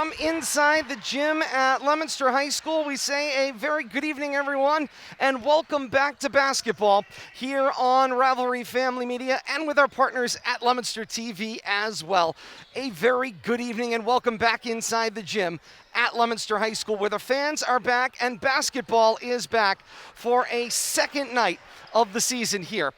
From inside the gym at Leominster High School, we say a very good evening, everyone, and welcome back to basketball here on Rivalry Family Media and with our partners at Leominster TV as well. A very good evening and welcome back inside the gym at Leominster High School, where the fans are back and basketball is back for a second night of the season here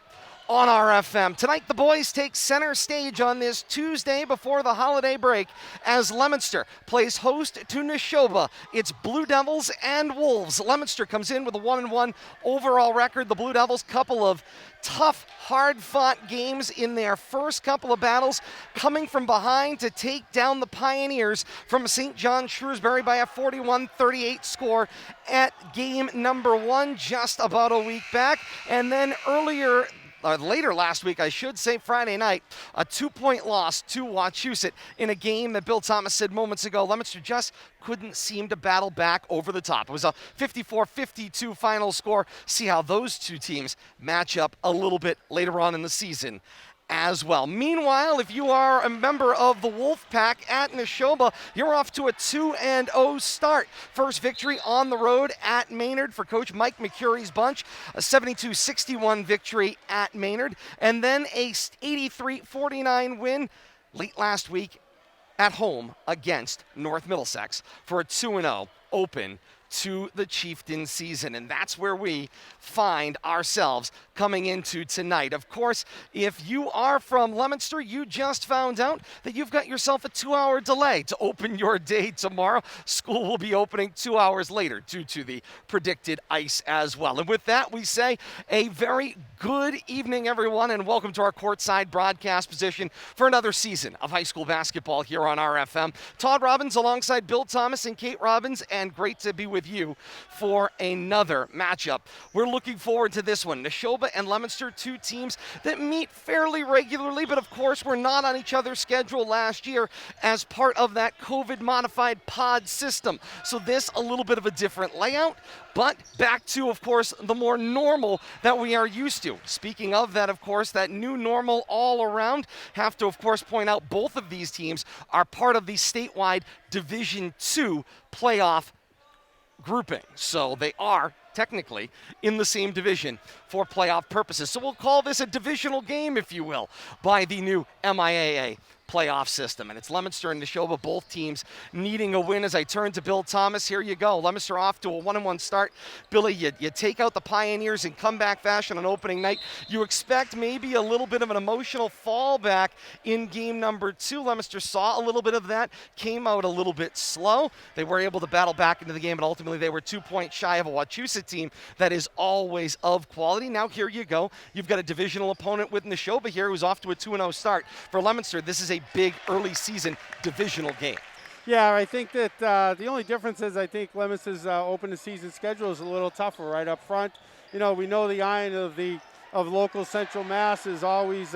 on RFM. Tonight, the boys take center stage on this Tuesday before the holiday break as Leominster plays host to Nashoba. It's Blue Devils and Wolves. Leominster comes in with a 1-1 overall record. The Blue Devils, couple of tough, hard-fought games in their first couple of battles, coming from behind to take down the Pioneers from St. John Shrewsbury by a 41-38 score at game number 1 just about a week back. And then later last week, I should say Friday night, a 2-point loss to Wachusett in a game that Bill Thomas said moments ago, Leominster just couldn't seem to battle back over the top. It was a 54-52 final score. See how those two teams match up a little bit later on in the season as well. Meanwhile, if you are a member of the Wolf Pack at Nashoba, you're off to a 2-0 start. First victory on the road at Maynard for Coach Mike McCurry's bunch, a 72-61 victory at Maynard, and then a 83-49 win late last week at home against North Middlesex for a 2-0 open to the Chieftain season, and that's where we find ourselves coming into tonight. Of course, if you are from Leominster, you just found out that you've got yourself a 2-hour delay to open your day tomorrow. School will be opening 2 hours later due to the predicted ice as well. And with that, we say a very good evening, everyone, and welcome to our courtside broadcast position for another season of high school basketball here on RFM. Todd Robbins alongside Bill Thomas and Kate Robbins, and great to be with you for another matchup. We're looking forward to this one. Nashoba and Leominster, two teams that meet fairly regularly, but of course we're not on each other's schedule last year as part of that COVID-modified pod system. So this a little bit of a different layout, but back to, of course, the more normal that we are used to. Speaking of that, of course, that new normal all around, have to, of course, point out both of these teams are part of the statewide Division II playoff grouping. So they are technically in the same division for playoff purposes. So we'll call this a divisional game, if you will, by the new MIAA playoff system. And it's Leominster and Nashoba, both teams needing a win. As I turn to Bill Thomas, here you go. Leominster off to a 1-1 start. Billy, you take out the Pioneers in comeback fashion on opening night. You expect maybe a little bit of an emotional fallback in game number 2. Leominster saw a little bit of that, came out a little bit slow. They were able to battle back into the game, but ultimately they were 2 points shy of a Wachusett team that is always of quality. Now here you go. You've got a divisional opponent with Nashoba here who's off to a 2-0 start. For Leominster, this is a big early season divisional game. Yeah, I think that the only difference is I think Leominster's open season schedule is a little tougher right up front. You know, we know the iron of local Central Mass is always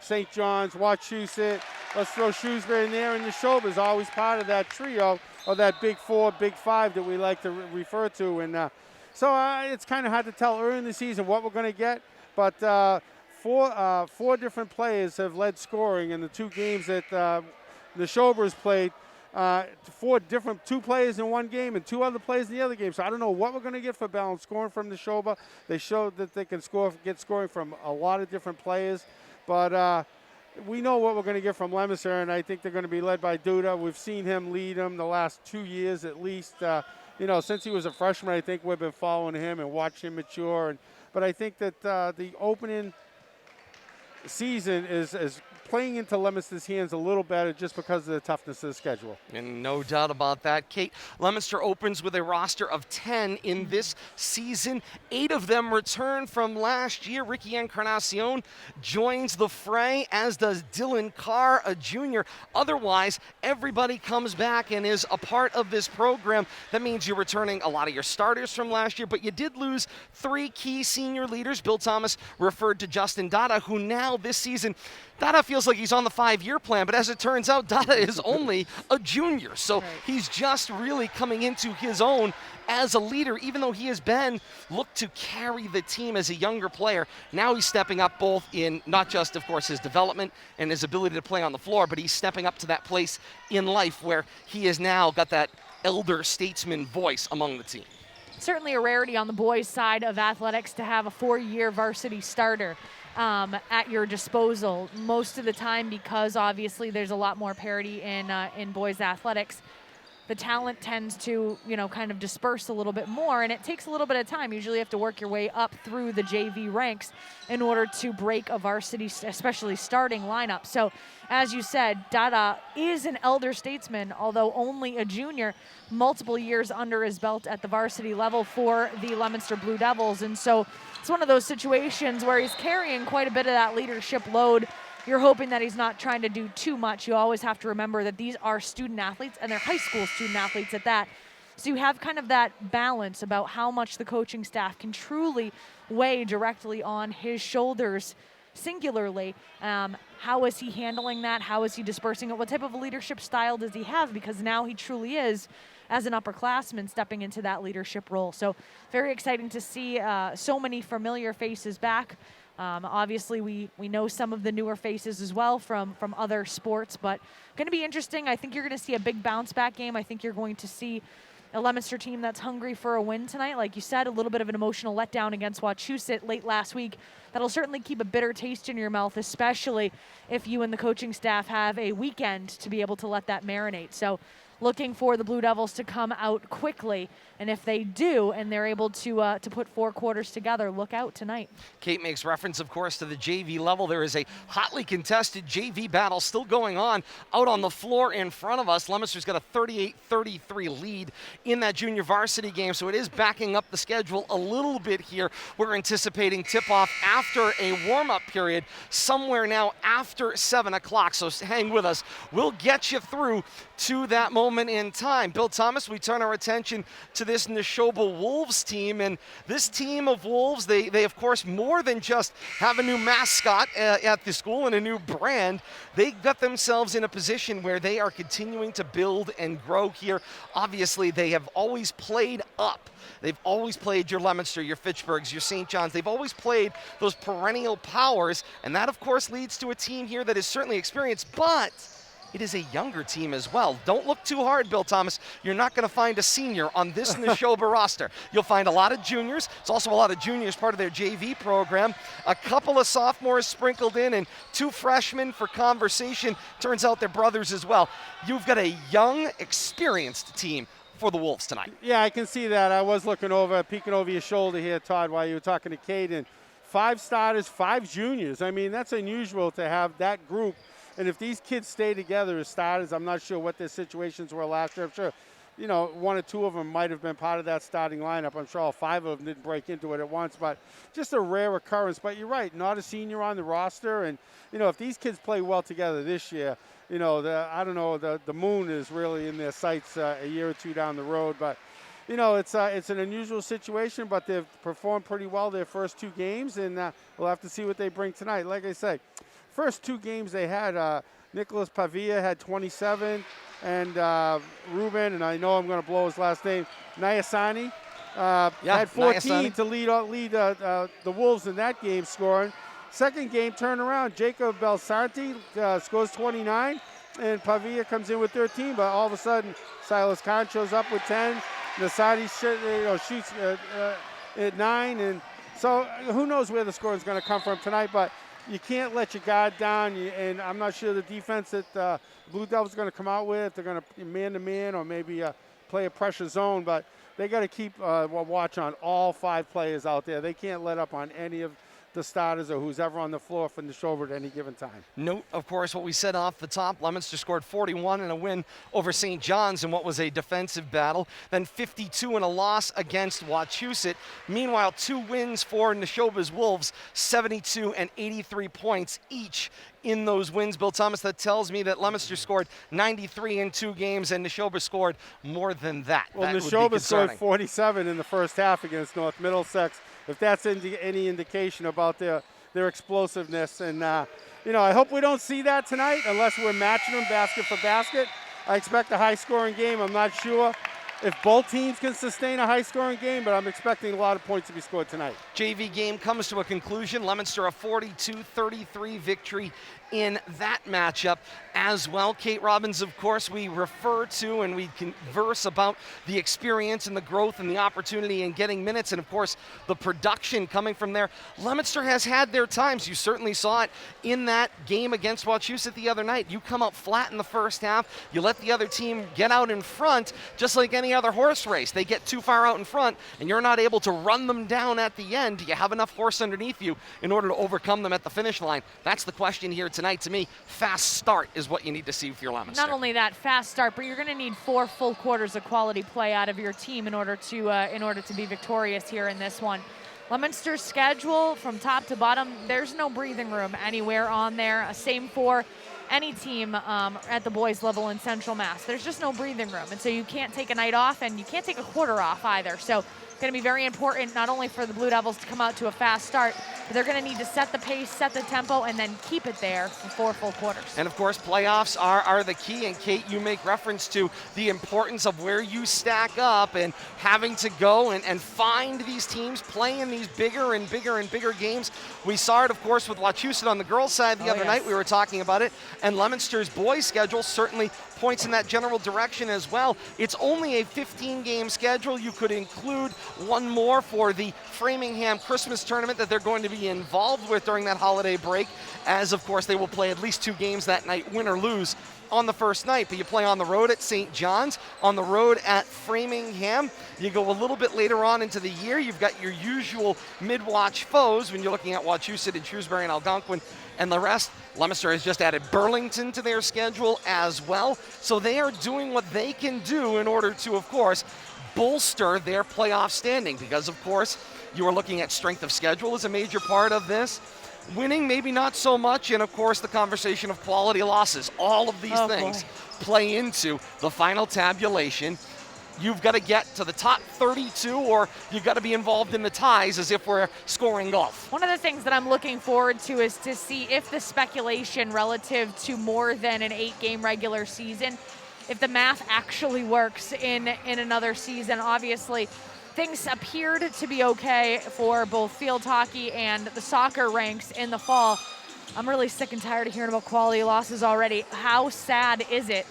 St. John's, Wachusett. Let's throw Shrewsbury in there, and Nashoba is always part of that trio or that big 4, big 5 that we like to refer to. And so it's kind of hard to tell early in the season what we're going to get, but four different players have led scoring in the 2 games that Nashoba has played. 2 players in one game and 2 other players in the other game. So I don't know what we're going to get for balanced scoring from Nashoba. They showed that they can get scoring from a lot of different players. But we know what we're going to get from Leominster, and I think they're going to be led by Duda. We've seen him lead them the last 2 years at least. Since he was a freshman, I think we've been following him and watching him mature. But I think that the opening season is playing into Leominster's hands a little better just because of the toughness of the schedule. And no doubt about that. Kate, Leominster opens with a roster of 10 in this season. 8 of them return from last year. Ricky Encarnacion joins the fray, as does Dylan Carr, a junior. Otherwise, everybody comes back and is a part of this program. That means you're returning a lot of your starters from last year, but you did lose 3 key senior leaders. Bill Thomas referred to Justin Dada, who now this season, Dada feels feels like he's on the 5-year plan, but as it turns out, Dada is only a junior. So he's just really coming into his own as a leader, even though he has been looked to carry the team as a younger player. Now he's stepping up both in not just, of course, his development and his ability to play on the floor, but he's stepping up to that place in life where he has now got that elder statesman voice among the team. Certainly a rarity on the boys' side of athletics to have a 4-year varsity starter at your disposal most of the time, because obviously there's a lot more parity in boys athletics. The talent tends to, kind of disperse a little bit more, and it takes a little bit of time. Usually you have to work your way up through the JV ranks in order to break a varsity, especially starting lineup. So, as you said, Dada is an elder statesman, although only a junior, multiple years under his belt at the varsity level for the Leominster Blue Devils. And so it's one of those situations where he's carrying quite a bit of that leadership load. You're hoping that he's not trying to do too much. You always have to remember that these are student athletes, and they're high school student athletes at that. So you have kind of that balance about how much the coaching staff can truly weigh directly on his shoulders singularly. How is he handling that? How is he dispersing it? What type of leadership style does he have? Because now he truly is, as an upperclassman, stepping into that leadership role. So very exciting to see so many familiar faces back. Obviously, we know some of the newer faces as well from other sports, but going to be interesting. I think you're going to see a big bounce-back game. I think you're going to see a Leominster team that's hungry for a win tonight. Like you said, a little bit of an emotional letdown against Wachusett late last week. That'll certainly keep a bitter taste in your mouth, especially if you and the coaching staff have a weekend to be able to let that marinate. So looking for the Blue Devils to come out quickly. And if they do, and they're able to put 4 quarters together, look out tonight. Kate makes reference, of course, to the JV level. There is a hotly contested JV battle still going on out on the floor in front of us. Leominster's got a 38-33 lead in that junior varsity game, so it is backing up the schedule a little bit here. We're anticipating tip-off after a warm-up period somewhere now after 7 o'clock, so hang with us. We'll get you through to that moment in time. Bill Thomas, we turn our attention to this Nashoba Wolves team, and this team of Wolves, they of course more than just have a new mascot at the school and a new brand. They got themselves in a position where they are continuing to build and grow here. Obviously, they have always played up. They've always played your Leominster, your Fitchburgs, your St. John's. They've always played those perennial powers, and that of course leads to a team here that is certainly experienced, but it is a younger team as well. Don't look too hard, Bill Thomas. You're not going to find a senior on this Nashoba roster. You'll find a lot of juniors. It's also a lot of juniors part of their JV program. A couple of sophomores sprinkled in and 2 freshmen for conversation. Turns out they're brothers as well. You've got a young, experienced team for the Wolves tonight. Yeah, I can see that. I was peeking over your shoulder here, Todd, while you were talking to Caden. 5 starters, 5 juniors. I mean, that's unusual to have that group. And if these kids stay together as starters, I'm not sure what their situations were last year. I'm sure, 1 or 2 of them might have been part of that starting lineup. I'm sure all 5 of them didn't break into it at once, but just a rare occurrence. But you're right, not a senior on the roster. And, if these kids play well together this year, the moon is really in their sights a year or 2 down the road. But, it's an unusual situation, but they've performed pretty well their first 2 games, and we'll have to see what they bring tonight. Like I say, first 2 games they had, Nicholas Pavia had 27, and Ruben, and I know I'm going to blow his last name, Nyasani, had 14 Nyasani to lead the Wolves in that game scoring. Second game turnaround, Jacob Belsanti scores 29, and Pavia comes in with 13, but all of a sudden Silas Khan shows up with 10. Nasani shoots at 9, and so who knows where the score is going to come from tonight, but you can't let your guard down, and I'm not sure the defense that the Blue Devils are going to come out with. They're going to man-to-man or maybe play a pressure zone, but they got to keep a watch on all 5 players out there. They can't let up on any of the starters or who's ever on the floor for Nashoba at any given time. Note, of course, what we said off the top. Leominster scored 41 in a win over St. John's in what was a defensive battle, then 52 in a loss against Wachusett. Meanwhile, 2 wins for Nashoba's Wolves, 72 and 83 points each in those wins. Bill Thomas, that tells me that Leominster scored 93 in 2 games and Nashoba scored more than that. Well, Nashoba scored 47 in the first half against North Middlesex. If that's any indication about their explosiveness, and I hope we don't see that tonight unless we're matching them basket for basket. I expect a high-scoring game. I'm not sure if both teams can sustain a high-scoring game, but I'm expecting a lot of points to be scored tonight. JV game comes to a conclusion. Leominster a 42-33 victory in that matchup as well. Kate Robbins, of course, we refer to and we converse about the experience and the growth and the opportunity in getting minutes and, of course, the production coming from there. Leominster has had their times. You certainly saw it in that game against Wachusett the other night. You come out flat in the first half. You let the other team get out in front, just like any other horse race. They get too far out in front, and you're not able to run them down at the end. Do you have enough horse underneath you in order to overcome them at the finish line? That's the question here tonight. To me, fast start is what you need to see with your Leominster. Not only that, fast start, but you're going to need 4 full quarters of quality play out of your team in order to be victorious here in this one. Leominster's schedule from top to bottom, there's no breathing room anywhere on there. Same for any team at the boys level in Central Mass. There's just no breathing room, and so you can't take a night off, and you can't take a quarter off either. So going to be very important not only for the Blue Devils to come out to a fast start, but they're going to need to set the pace, set the tempo, and then keep it there for 4 full quarters. And of course, playoffs are the key. And Kate, you make reference to the importance of where you stack up and having to go and find these teams playing these bigger and bigger and bigger games. We saw it, of course, with Wachusett on the girls' side the other night. We were talking about it. And Leominster's boys' schedule certainly points in that general direction as well. It's only a 15-game schedule. You could include one more for the Framingham Christmas tournament that they're going to be involved with during that holiday break, as of course they will play at least 2 games that night, win or lose, on the first night. But you play on the road at St. John's, on the road at Framingham. You go a little bit later on into the year. You've got your usual mid-watch foes when you're looking at Wachusett and Shrewsbury and Algonquin and the rest. Leominster has just added Burlington to their schedule as well. So they are doing what they can do in order to, of course, bolster their playoff standing, because, of course, you are looking at strength of schedule as a major part of this. Winning, maybe not so much, and, of course, the conversation of quality losses. All of these things play into the final tabulation. You've got to get to the top 32, or you've got to be involved in the ties as if we're scoring golf. One of the things that I'm looking forward to is to see if the speculation relative to more than an 8-game regular season, if the math actually works in another season. Obviously, things appeared to be okay for both field hockey and the soccer ranks in the fall. I'm really sick and tired of hearing about quality losses already. How sad is it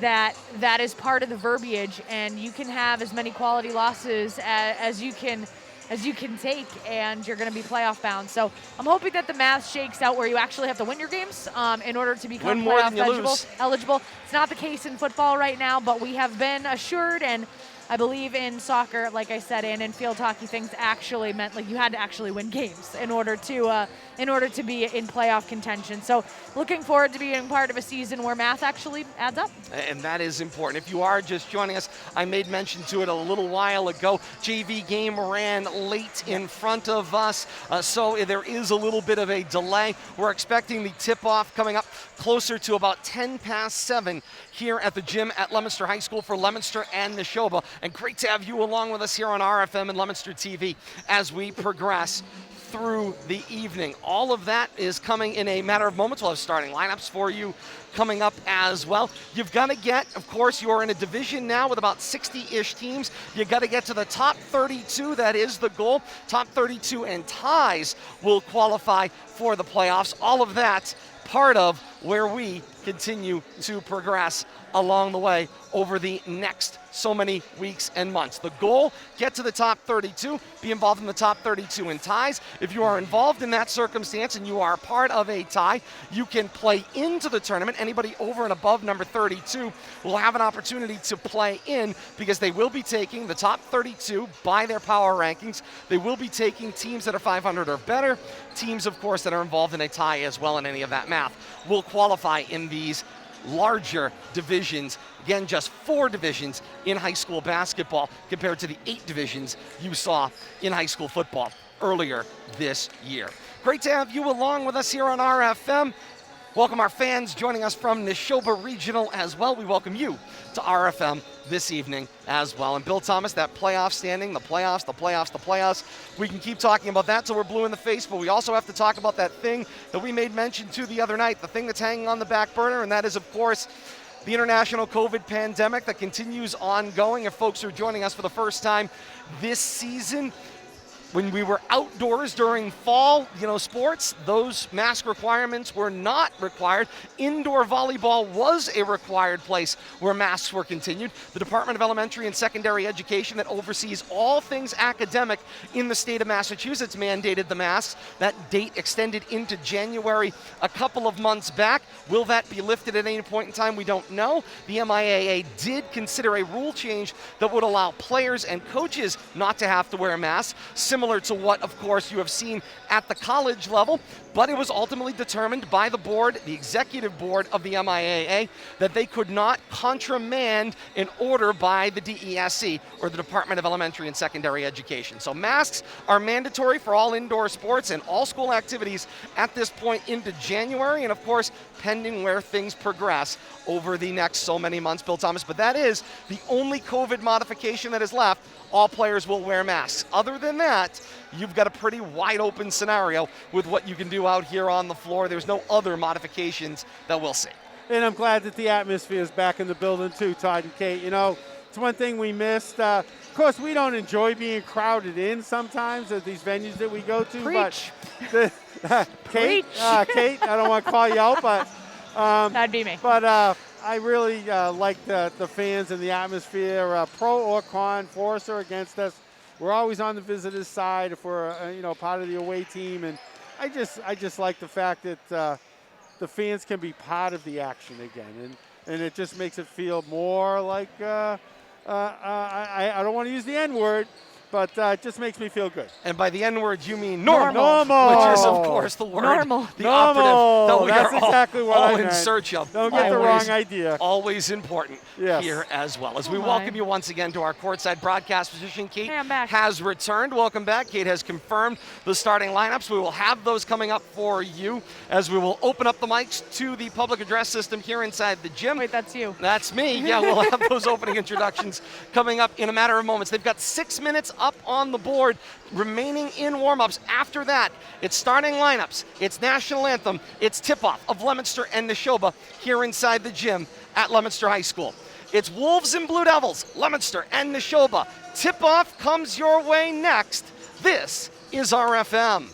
that that is part of the verbiage, and you can have as many quality losses as you can take, and you're going to be playoff bound. So I'm hoping that the math shakes out where you actually have to win your games in order to become playoff eligible. It's not the case in football right now, but we have been assured, and I believe in soccer, like I said, and in field hockey, things actually meant like you had to actually win games in order to be in playoff contention. So looking forward to being part of a season where math actually adds up. And that is important. If you are just joining us, I made mention to it a little while ago. JV game ran late in front of us, so there is a little bit of a delay. We're expecting the tip-off coming up closer to about 10 past 7 here at the gym at Leominster High School for Leominster and Nashoba. And great to have you along with us here on RFM and Leominster TV as we progress through the evening. All of that is coming in a matter of moments. We'll have starting lineups for you coming up as well. You've got to get, of course, you're in a division now with about 60-ish teams. You've got to get to the top 32. That is the goal. Top 32 and ties will qualify for the playoffs. All of that part of where we continue to progress along the way over the next so many weeks and months. The goal, get to the top 32, be involved in the top 32 in ties. If you are involved in that circumstance and you are part of a tie, you can play into the tournament. Anybody over and above number 32 will have an opportunity to play in, because they will be taking the top 32 by their power rankings. They will be taking teams that are 500 or better. Teams, of course, that are involved in a tie as well in any of that math will qualify in these larger divisions. Again, just 4 divisions in high school basketball compared to the 8 divisions you saw in high school football earlier this year. Great to have you along with us here on RFM. Welcome our fans joining us from Nashoba Regional as well. We welcome you to RFM this evening as well. And Bill Thomas, that playoff standing, the playoffs. We can keep talking about that till we're blue in the face, but we also have to talk about that thing that we made mention to the other night, the thing that's hanging on the back burner, and that is, of course, the international COVID pandemic that continues ongoing. If folks are joining us for the first time this season, when we were outdoors during fall, sports, those mask requirements were not required. Indoor volleyball was a required place where masks were continued. The Department of Elementary and Secondary Education that oversees all things academic in the state of Massachusetts mandated the masks. That date extended into January a couple of months back. Will that be lifted at any point in time? We don't know. The MIAA did consider a rule change that would allow players and coaches not to have to wear masks, similar to what, of course, you have seen at the college level, but it was ultimately determined by the board, the executive board of the MIAA, that they could not contramand an order by the DESE, or the Department of Elementary and Secondary Education. So masks are mandatory for all indoor sports and all school activities at this point into January, and of course, pending where things progress over the next so many months, Bill Thomas. But that is the only COVID modification that is left. All players will wear masks. Other than that, you've got a pretty wide open scenario with what you can do out here on the floor. There's no other modifications that we'll see. And I'm glad that the atmosphere is back in the building too, Todd and Kate. It's one thing we missed. Of course, we don't enjoy being crowded in sometimes at these venues that we go to. Preach. But Kate, Kate, I don't want to call you out, but that'd be me. But I really like the fans and the atmosphere, pro or con, for us or against us. We're always on the visitors' side if we're part of the away team, and I just like the fact that the fans can be part of the action again, and it just makes it feel more like I don't want to use the N word, but it just makes me feel good. And by the N word, you mean normal, Normal. which is, of course, the word, Normal. the Normal. operative that we That's are exactly what all I in meant. search of. Don't get the wrong idea. Always important Yes. here as well. As we Oh my. welcome you once again to our courtside broadcast position, Kate Hey, I'm back. has returned. Welcome back. Kate has confirmed the starting lineups. We will have those coming up for you as we will open up the mics to the public address system here inside the gym. Wait, that's you. That's me. Yeah, we'll have those opening introductions coming up in a matter of moments. They've got 6 minutes up on the board remaining in warm-ups. After that, it's starting lineups, it's national anthem, it's tip-off of Leominster and Nashoba here inside the gym at Leominster High School. It's Wolves and Blue Devils, Leominster and Nashoba. Tip-off comes your way next. This is RFM.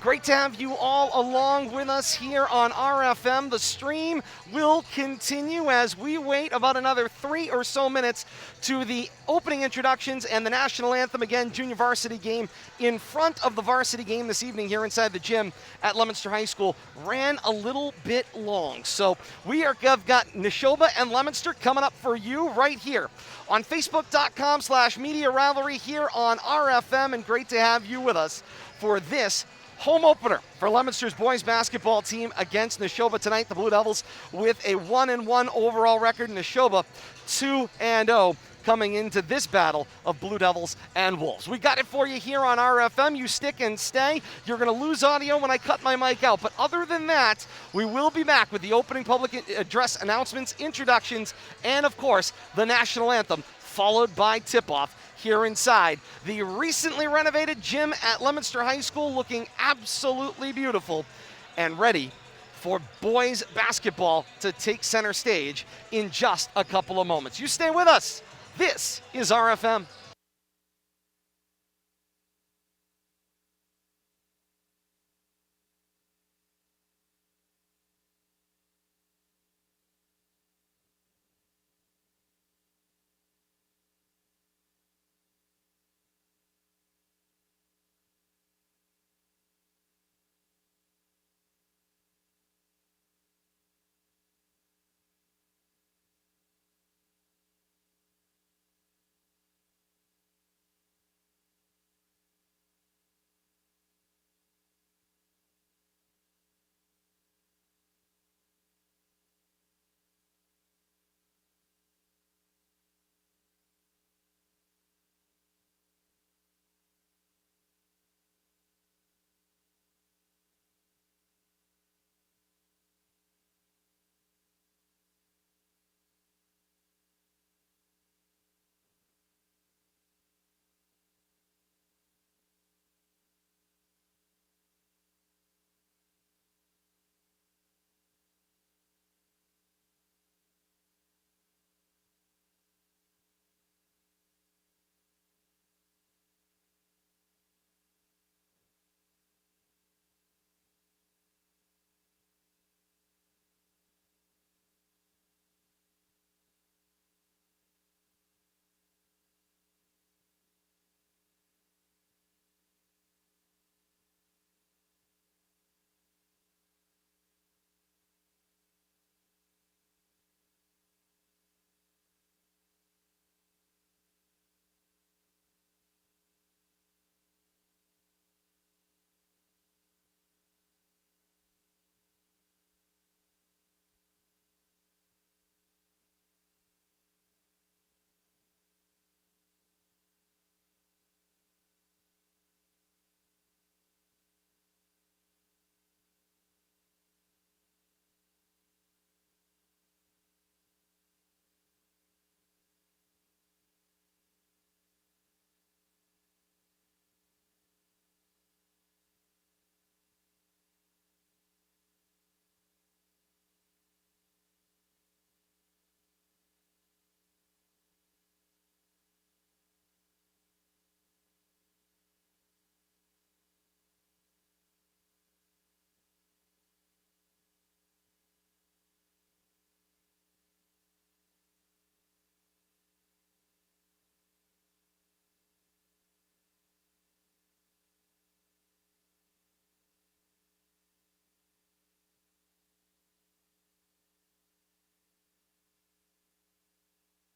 Great to have you all along with us here on RFM. The stream will continue as we wait about another 3 or so minutes to the opening introductions and the national anthem. Again, junior varsity game in front of the varsity game this evening here inside the gym at Leominster High School ran a little bit long. So have got Nashoba and Leominster coming up for you right here on Facebook.com/Media Rivalry here on RFM, and great to have you with us for this home opener for Leominster's boys basketball team against Nashoba tonight. The Blue Devils with a 1-1 overall record. Nashoba 2-0 coming into this battle of Blue Devils and Wolves. We got it for you here on RFM. You stick and stay. You're going to lose audio when I cut my mic out. But other than that, we will be back with the opening public address announcements, introductions, and of course, the national anthem, followed by tip-off here inside the recently renovated gym at Leominster High School, looking absolutely beautiful and ready for boys basketball to take center stage in just a couple of moments. You stay with us. This is RFM.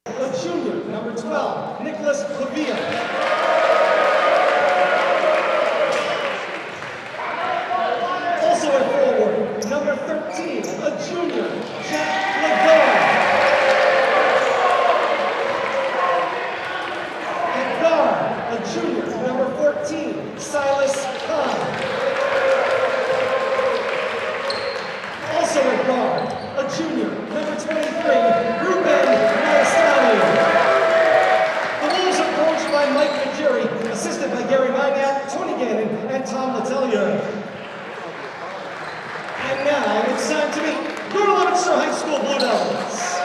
A junior, number 12, Nicholas Pavia. Also at forward, number 13, a junior, Jack Lagarde. At guard, a junior, number 14, Silas Khan. Also at guard, a junior, number 23, Ruben the Wolves are coached by Mike McGarry, assisted by Gary Minat, Tony Gannon, and Tom Letelier. And now it's time to meet your Leominster High School Blue Devils.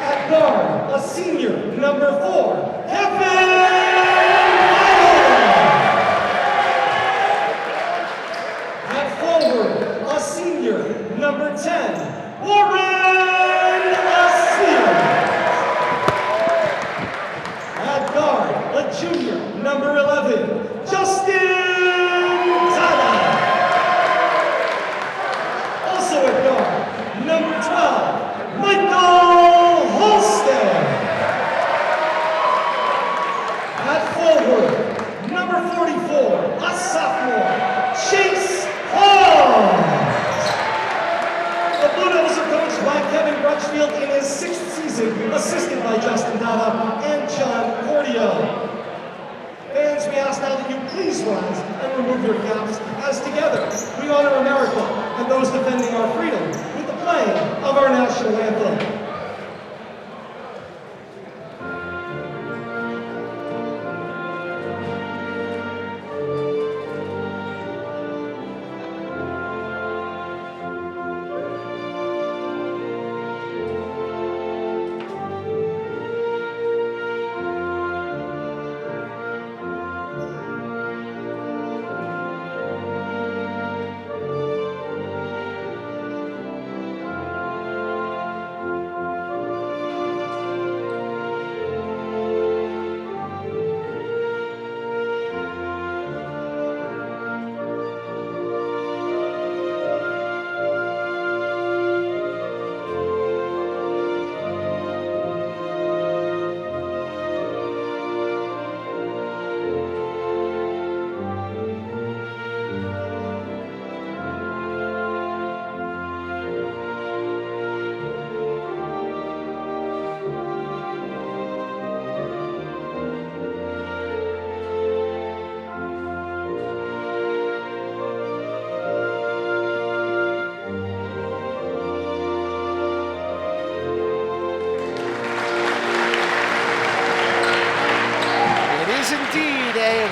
At guard, a senior, number 4, Kevin junior, number 10, Warren Asir. At guard, a junior, number 11, Justin Tana. Also at guard, number 12, Michael Holstead. At forward, number 44, a sophomore, Chase Hall. The Blue Devils are coached by Kevin Crutchfield in his 6th season, assisted by Justin Dada and John Cordio. Fans, we ask now that you please rise and remove your caps as together we honor America and those defending our freedom with the playing of our national anthem.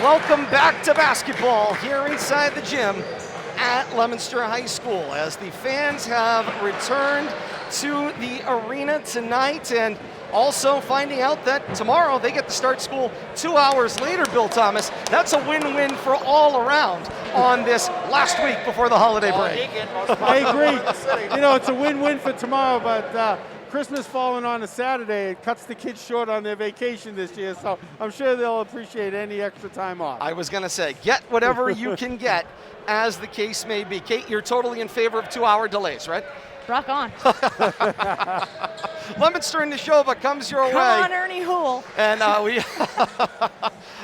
Welcome back to basketball here inside the gym at Leominster High School as the fans have returned to the arena tonight, and also finding out that tomorrow they get to start school 2 hours later, Bill Thomas. That's a win-win for all around on this last week before the holiday break. I agree. You know, it's a win-win for tomorrow, but Christmas falling on a Saturday, it cuts the kids short on their vacation this year, so I'm sure they'll appreciate any extra time off. I was going to say, get whatever you can get, as the case may be. Kate, you're totally in favor of 2-hour delays, right? Rock on. Leominster and Nashoba comes your way. Come on, Ernie Hool. And we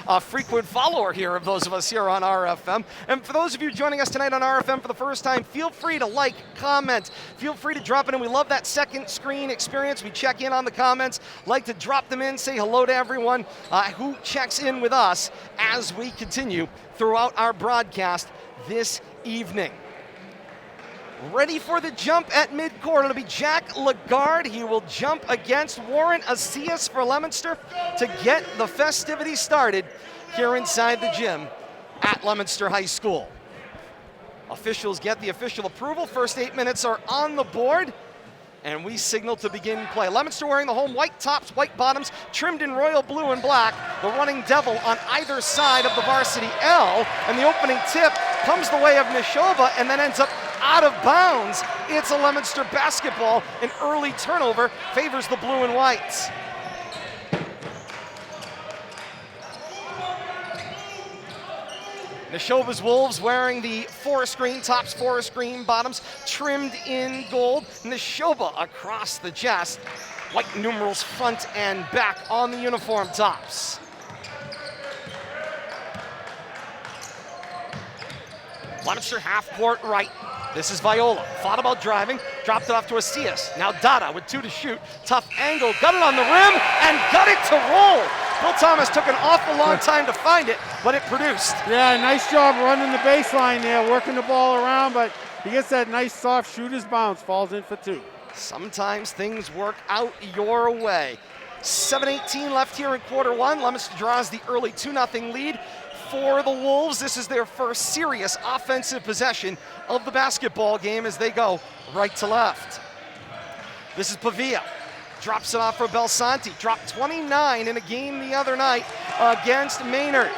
a frequent follower here of those of us here on RFM. And for those of you joining us tonight on RFM for the first time, feel free to like, comment, feel free to drop it in. We love that second screen experience. We check in on the comments, like to drop them in, say hello to everyone who checks in with us as we continue throughout our broadcast this evening. Ready for the jump at midcourt. It'll be Jack Lagarde. He will jump against Warren Asias for Leominster to get the festivities started here inside the gym at Leominster High School. Officials get the official approval. First 8 minutes are on the board, and we signal to begin play. Leominster wearing the home white tops, white bottoms, trimmed in royal blue and black. The running devil on either side of the varsity L, and the opening tip comes the way of Nashoba and then ends up out of bounds. It's a Leominster basketball. An early turnover favors the blue and whites. Nashoba's Wolves wearing the forest green tops, forest green bottoms, trimmed in gold. Nashoba across the chest. White numerals front and back on the uniform tops. Leominster half court right. This is Viola. Thought about driving, dropped it off to Asias. Now Dada with 2 to shoot. Tough angle, got it on the rim, and got it to roll. Bill Thomas took an awful long time to find it, but it produced. Yeah, nice job running the baseline there, working the ball around, but he gets that nice soft shooter's bounce, falls in for 2. Sometimes things work out your way. 7:18 left here in quarter one. Leominster draws the early 2-0 lead for the Wolves. This is their first serious offensive possession of the basketball game as they go right to left. This is Pavia. Drops it off for Belsanti. Dropped 29 in a game the other night against Maynard.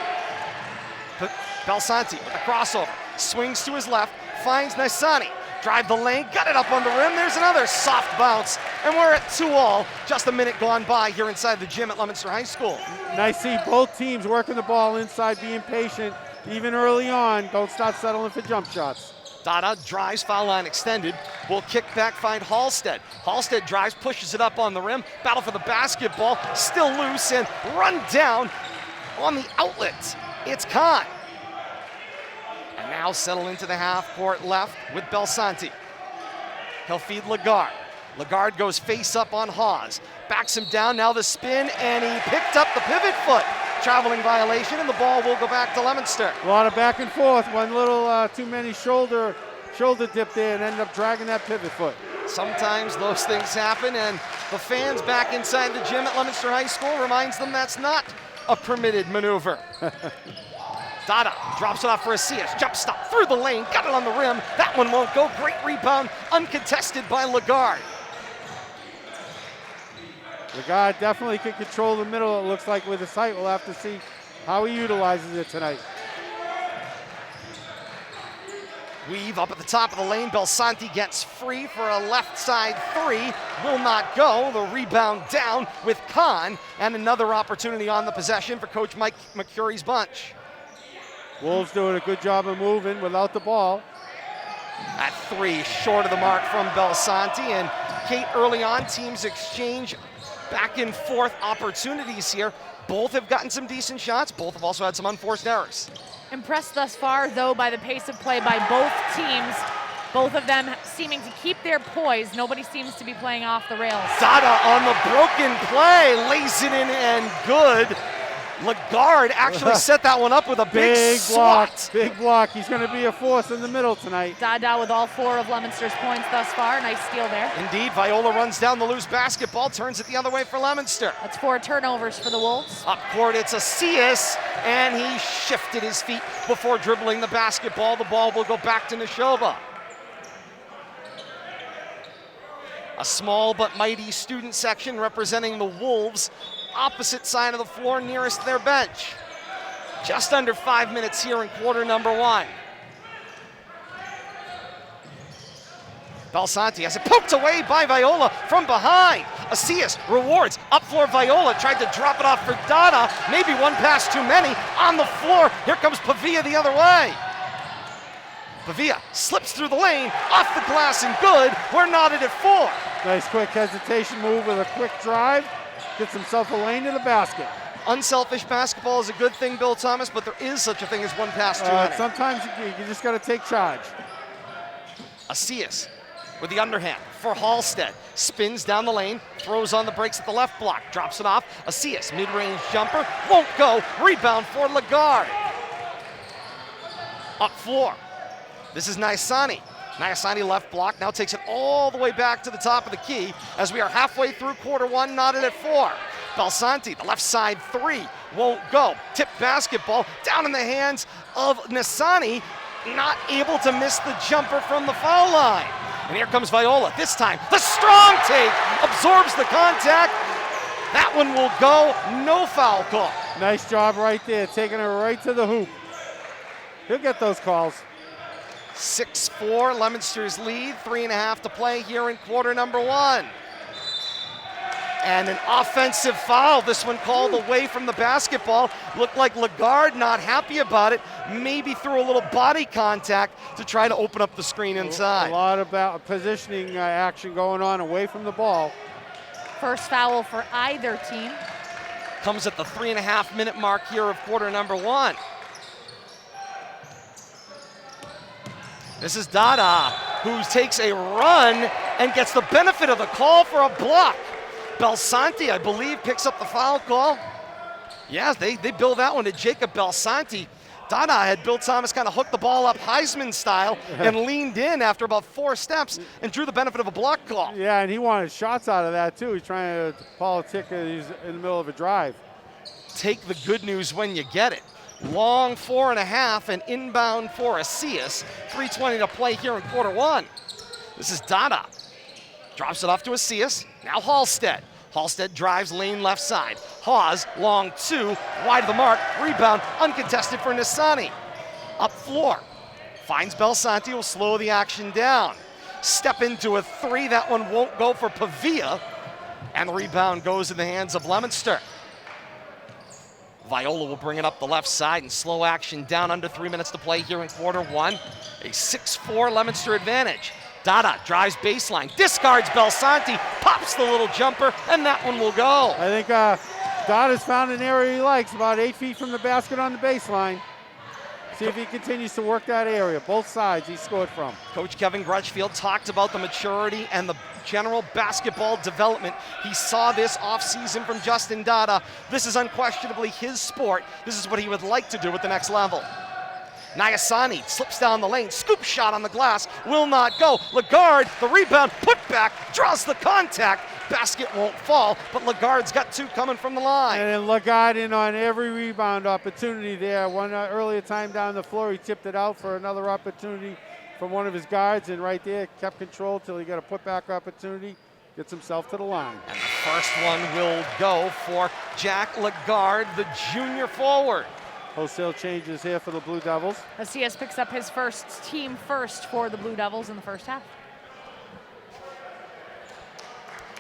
Belsanti with a crossover. Swings to his left. Finds Naisani. drive the lane, got it up on the rim. There's another soft bounce, and we're at 2-all. Just a minute gone by here inside the gym at Leominster High School. Nice to see both teams working the ball inside, being patient, even early on. Don't start settling for jump shots. Dada drives, foul line extended. Will kick back, find Halstead. Halstead drives, pushes it up on the rim. Battle for the basketball, still loose and run down on the outlet. It's Khan. And now settle into the half court left with Belsanti. He'll feed Lagarde. Lagarde goes face up on Hawes. Backs him down, now the spin, and he picked up the pivot foot. Traveling violation, and the ball will go back to Leominster. A lot of back and forth. One little too many shoulder dip there and ended up dragging that pivot foot. Sometimes those things happen, and the fans back inside the gym at Leominster High School reminds them that's not a permitted maneuver. Dada drops it off for Asias. Jump stop through the lane, got it on the rim. That one won't go. Great rebound, uncontested by Lagarde. Lagarde definitely can control the middle, it looks like, with his height. We'll have to see how he utilizes it tonight. Weave up at the top of the lane. Belsanti gets free for a left side three. Will not go. The rebound down with Khan, and another opportunity on the possession for Coach Mike McCurry's bunch. Wolves doing a good job of moving without the ball. At three, short of the mark from Belsanti, and Kate, early on, teams exchange back and forth opportunities here. Both have gotten some decent shots. Both have also had some unforced errors. Impressed thus far, though, by the pace of play by both teams. Both of them seeming to keep their poise. Nobody seems to be playing off the rails. Dada on the broken play, lays it in and good. Lagarde actually set that one up with a big block. swat. Big block. He's going to be a force in the middle tonight. Dada with all 4 of Leominster's points thus far. Nice steal there. Indeed, Viola runs down the loose basketball, turns it the other way for Leominster. That's 4 turnovers for the Wolves. Up court, it's Asias, and he shifted his feet before dribbling the basketball. The ball will go back to Nashoba. A small but mighty student section representing the Wolves, opposite side of the floor nearest their bench. Just under 5 minutes here in quarter number 1. Belsanti has it poked away by Viola from behind. Asias rewards, up floor Viola, tried to drop it off for Dada. Maybe one pass too many on the floor. Here comes Pavia the other way. Pavia slips through the lane, off the glass and good. We're knotted at 4. Nice quick hesitation move with a quick drive. Gets himself a lane to the basket. Unselfish basketball is a good thing, Bill Thomas, but there is such a thing as one pass too many. Sometimes you just got to take charge. Asias with the underhand for Halstead. Spins down the lane, throws on the brakes at the left block, drops it off. Asias, mid-range jumper, won't go. Rebound for Lagarde. Up floor. This is Naisani. Naisani left block, now takes it all the way back to the top of the key as we are halfway through quarter 1, knotted at 4. Belsanti, the left side three, won't go. Tip basketball down in the hands of Nasani, not able to miss the jumper from the foul line. And here comes Viola, this time the strong take, absorbs the contact. That one will go, no foul call. Nice job right there, taking it right to the hoop. He'll get those calls. 6-4, Leominster's lead, 3.5 to play here in quarter number 1. And an offensive foul, this one called away from the basketball. Looked like Lagarde not happy about it, maybe threw a little body contact to try to open up the screen inside. A lot about positioning action going on away from the ball. First foul for either team. Comes at the 3.5-minute mark here of quarter number 1. This is Dada, who takes a run and gets the benefit of the call for a block. Belsanti, I believe, picks up the foul call. Yeah, they bill that one to Jacob Belsanti. Dada had Bill Thomas kind of hook the ball up Heisman style and leaned in after about 4 steps and drew the benefit of a block call. Yeah, and he wanted shots out of that too. He's trying to politic, he's in the middle of a drive. Take the good news when you get it. Long 4.5 and inbound for Asias. 3:20 to play here in quarter 1. This is Dada. Drops it off to Asias. Now Halstead. Halstead drives lane left side. Hawes, long 2, wide of the mark. Rebound, uncontested for Nasani. Up floor. Finds Belsanti, will slow the action down. step into a three. That one won't go for Pavia. And the rebound goes in the hands of Leominster. Viola will bring it up the left side and slow action down under 3 minutes to play here in quarter one. A 6-4 Leominster advantage. Dada drives baseline, discards Belsanti, pops the little jumper, and that one will go. I think Dada's found an area he likes, about 8 feet from the basket on the baseline. See if he continues to work that area. Both sides he scored from. Coach Kevin Grutchfield talked about the maturity and the general basketball development. He saw this offseason from Justin Dada. This is unquestionably his sport. This is what he would like to do at the next level. Nayasani slips down the lane, scoop shot on the glass, will not go. Lagarde, the rebound, put back, draws the contact. Basket won't fall, but Lagarde's got two coming from the line. And then Lagarde in on every rebound opportunity there. One earlier time down the floor, he tipped it out for another opportunity from one of his guards, and right there kept control till he got a putback opportunity, gets himself to the line. And the first one will go for Jack Lagarde, the junior forward. Wholesale changes here for the Blue Devils. CS picks up his team first for the Blue Devils in the first half.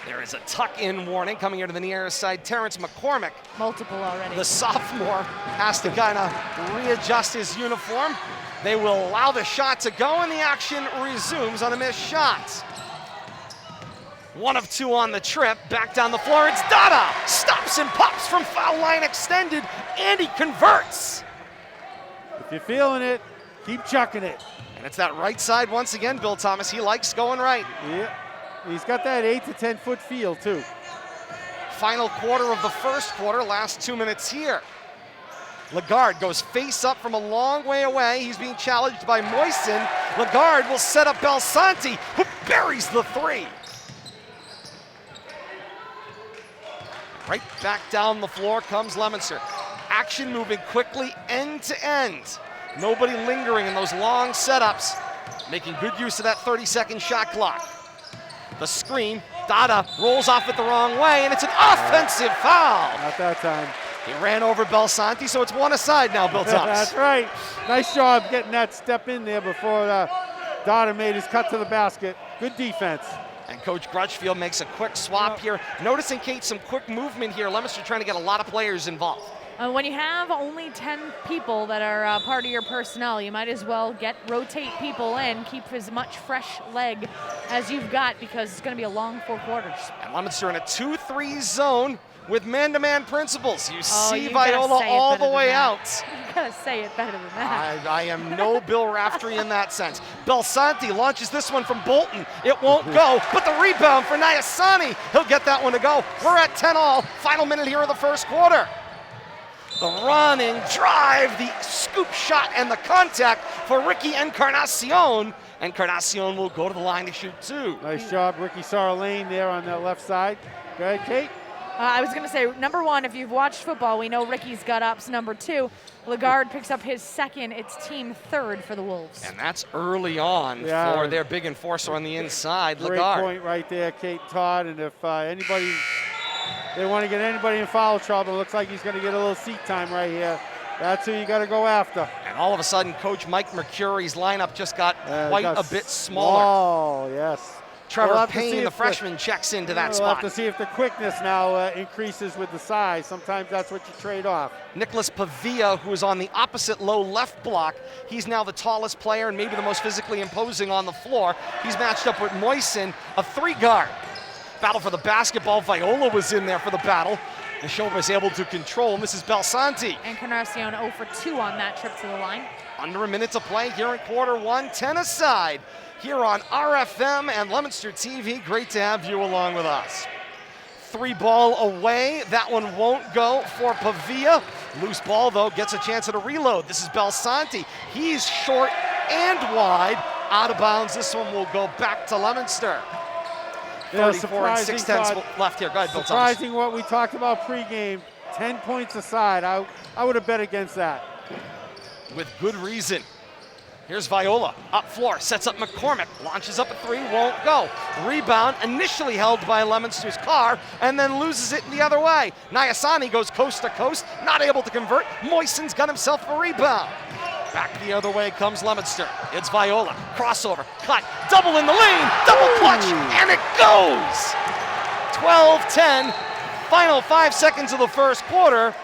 There is a tuck-in warning coming here to the near side. Terrence McCormick, Multiple already. the sophomore, has to kind of readjust his uniform. They will allow the shot to go, and the action resumes on a missed shot. 1 of 2 on the trip. Back down the floor, it's Dada. Stops and pops from foul line extended, and he converts. If you're feeling it, keep chucking it. And it's that right side once again, Bill Thomas. He likes going right. Yeah, he's got that 8 to 10 foot feel too. Final quarter of the first quarter, last 2 minutes here. Lagarde goes face up from a long way away. He's being challenged by Moisen. Lagarde will set up Belsanti, who buries the three. Right back down the floor comes Leominster. Action moving quickly end to end. Nobody lingering in those long setups. Making good use of that 30-second shot clock. The screen, Dada rolls off it the wrong way, and it's an offensive foul. Not that time. He ran over Belsanti, so it's one aside now, Bill Thomas. That's right. Nice job getting that step in there before Dada made his cut to the basket. Good defense. And Coach Grutchfield makes a quick swap here. Noticing, Kate, some quick movement here. Leominster trying to get a lot of players involved. When you have only 10 people that are part of your personnel, you might as well rotate people in, keep as much fresh leg as you've got, because it's going to be a long 4 quarters. And Leominster in a 2-3 zone with man-to-man principles. You see you Viola all the way out. You gotta say it better than that. I am no Bill Raftery in that sense. Belsanti launches this one from Bolton. It won't go, but the rebound for Nayasani. He'll get that one to go. We're at 10 all. Final minute here of the first quarter. The run and drive, the scoop shot, and the contact for Ricky Encarnacion. Encarnacion will go to the line to shoot 2. Nice job. Ricky saw a lane there on that left side. Go ahead, Kate. I was going to say, number 1, if you've watched football, we know Ricky's got ups. Number 2, Lagarde picks up his second. It's team 3rd for the Wolves. And that's early on for their big enforcer on the inside, Great Lagarde. point right there, Kate and Todd. And if they want to get anybody in foul trouble, it looks like he's going to get a little seat time right here. That's who you got to go after. And all of a sudden, Coach Mike Mercuri's lineup just got quite a bit smaller. Oh, yes. Trevor Payne, the freshman, checks into that spot. We'll have to see if the quickness now increases with the size. Sometimes that's what you trade off. Nicholas Pavia, who is on the opposite low left block, he's now the tallest player and maybe the most physically imposing on the floor. He's matched up with Moisen, a 3-guard. Battle for the basketball. Viola was in there for the battle. Nashoba was able to control, and this is Belsanti. Encarnacion 0 for 2 on that trip to the line. Under a minute to play here in quarter one, 10 aside. Here on RFM and Leominster TV, great to have you along with us. 3 ball away, that one won't go for Pavia. Loose ball though, gets a chance at a reload. This is Belsanti, he's short and wide. Out of bounds, this one will go back to Leominster. 34 and 6/10 left here, go ahead Bill Thomas. Surprising what we talked about pregame, 10 points aside. I would have bet against that. With good reason. Here's Viola, up floor, sets up McCormick, launches up a 3, won't go. Rebound, initially held by Leominster's Carr, and then loses it the other way. Nayasani goes coast to coast, not able to convert. Moisen's got himself a rebound. Back the other way comes Leominster. It's Viola. Crossover. Cut. Double in the lane. Double clutch. And it goes. 12-10. Final 5 seconds of the first quarter.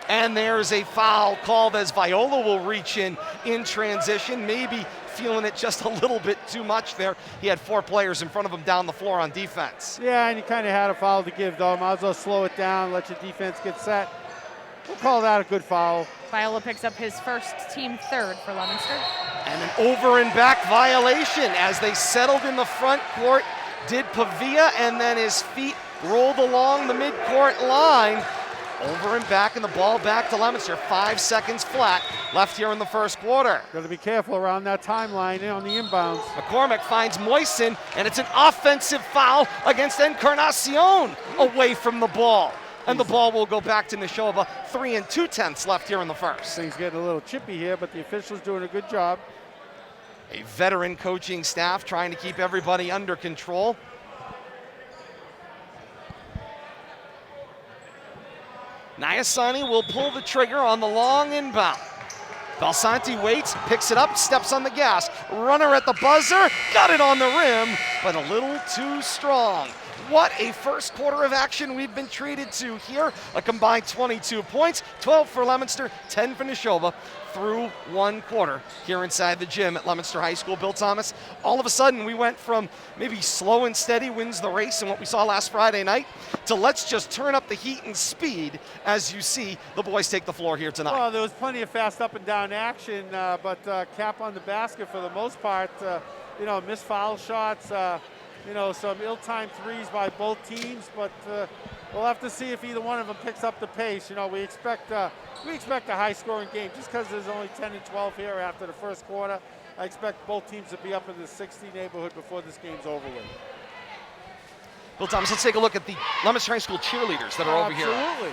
And there's a foul called as Viola will reach in transition. Maybe feeling it just a little bit too much there. He had 4 players in front of him down the floor on defense. Yeah, and he kind of had a foul to give, though. Might as well slow it down, let your defense get set. We'll call that a good foul. Viola picks up his first team third for Leominster. And an over and back violation as they settled in the front court. Did Pavia, and then his feet rolled along the midcourt line. Over and back, and the ball back to Leominster. 5 seconds flat left here in the first quarter. Got to be careful around that timeline on the inbounds. McCormick finds Moisen, and it's an offensive foul against Encarnacion away from the ball. And the ball will go back to Nashoba. 3 2/10 left here in the first. Things getting a little chippy here, but the officials doing a good job. A veteran coaching staff trying to keep everybody under control. Nyasani will pull the trigger on the long inbound. Balsanti waits, picks it up, steps on the gas. Runner at the buzzer, got it on the rim, but a little too strong. What a first quarter of action we've been treated to here. A combined 22 points, 12 for Leominster, 10 for Nashoba through 1 quarter here inside the gym at Leominster High School. Bill Thomas, all of a sudden we went from maybe slow and steady wins the race and what we saw last Friday night to let's just turn up the heat and speed as you see the boys take the floor here tonight. Well, there was plenty of fast up and down action, but cap on the basket for the most part. Missed foul shots, some ill-timed threes by both teams, but we'll have to see if either one of them picks up the pace. We expect a high-scoring game. Just because there's only 10 and 12 here after the first quarter, I expect both teams to be up in the 60 neighborhood before this game's over with. Bill Thomas, let's take a look at the Leominster High School cheerleaders that are over here. Absolutely.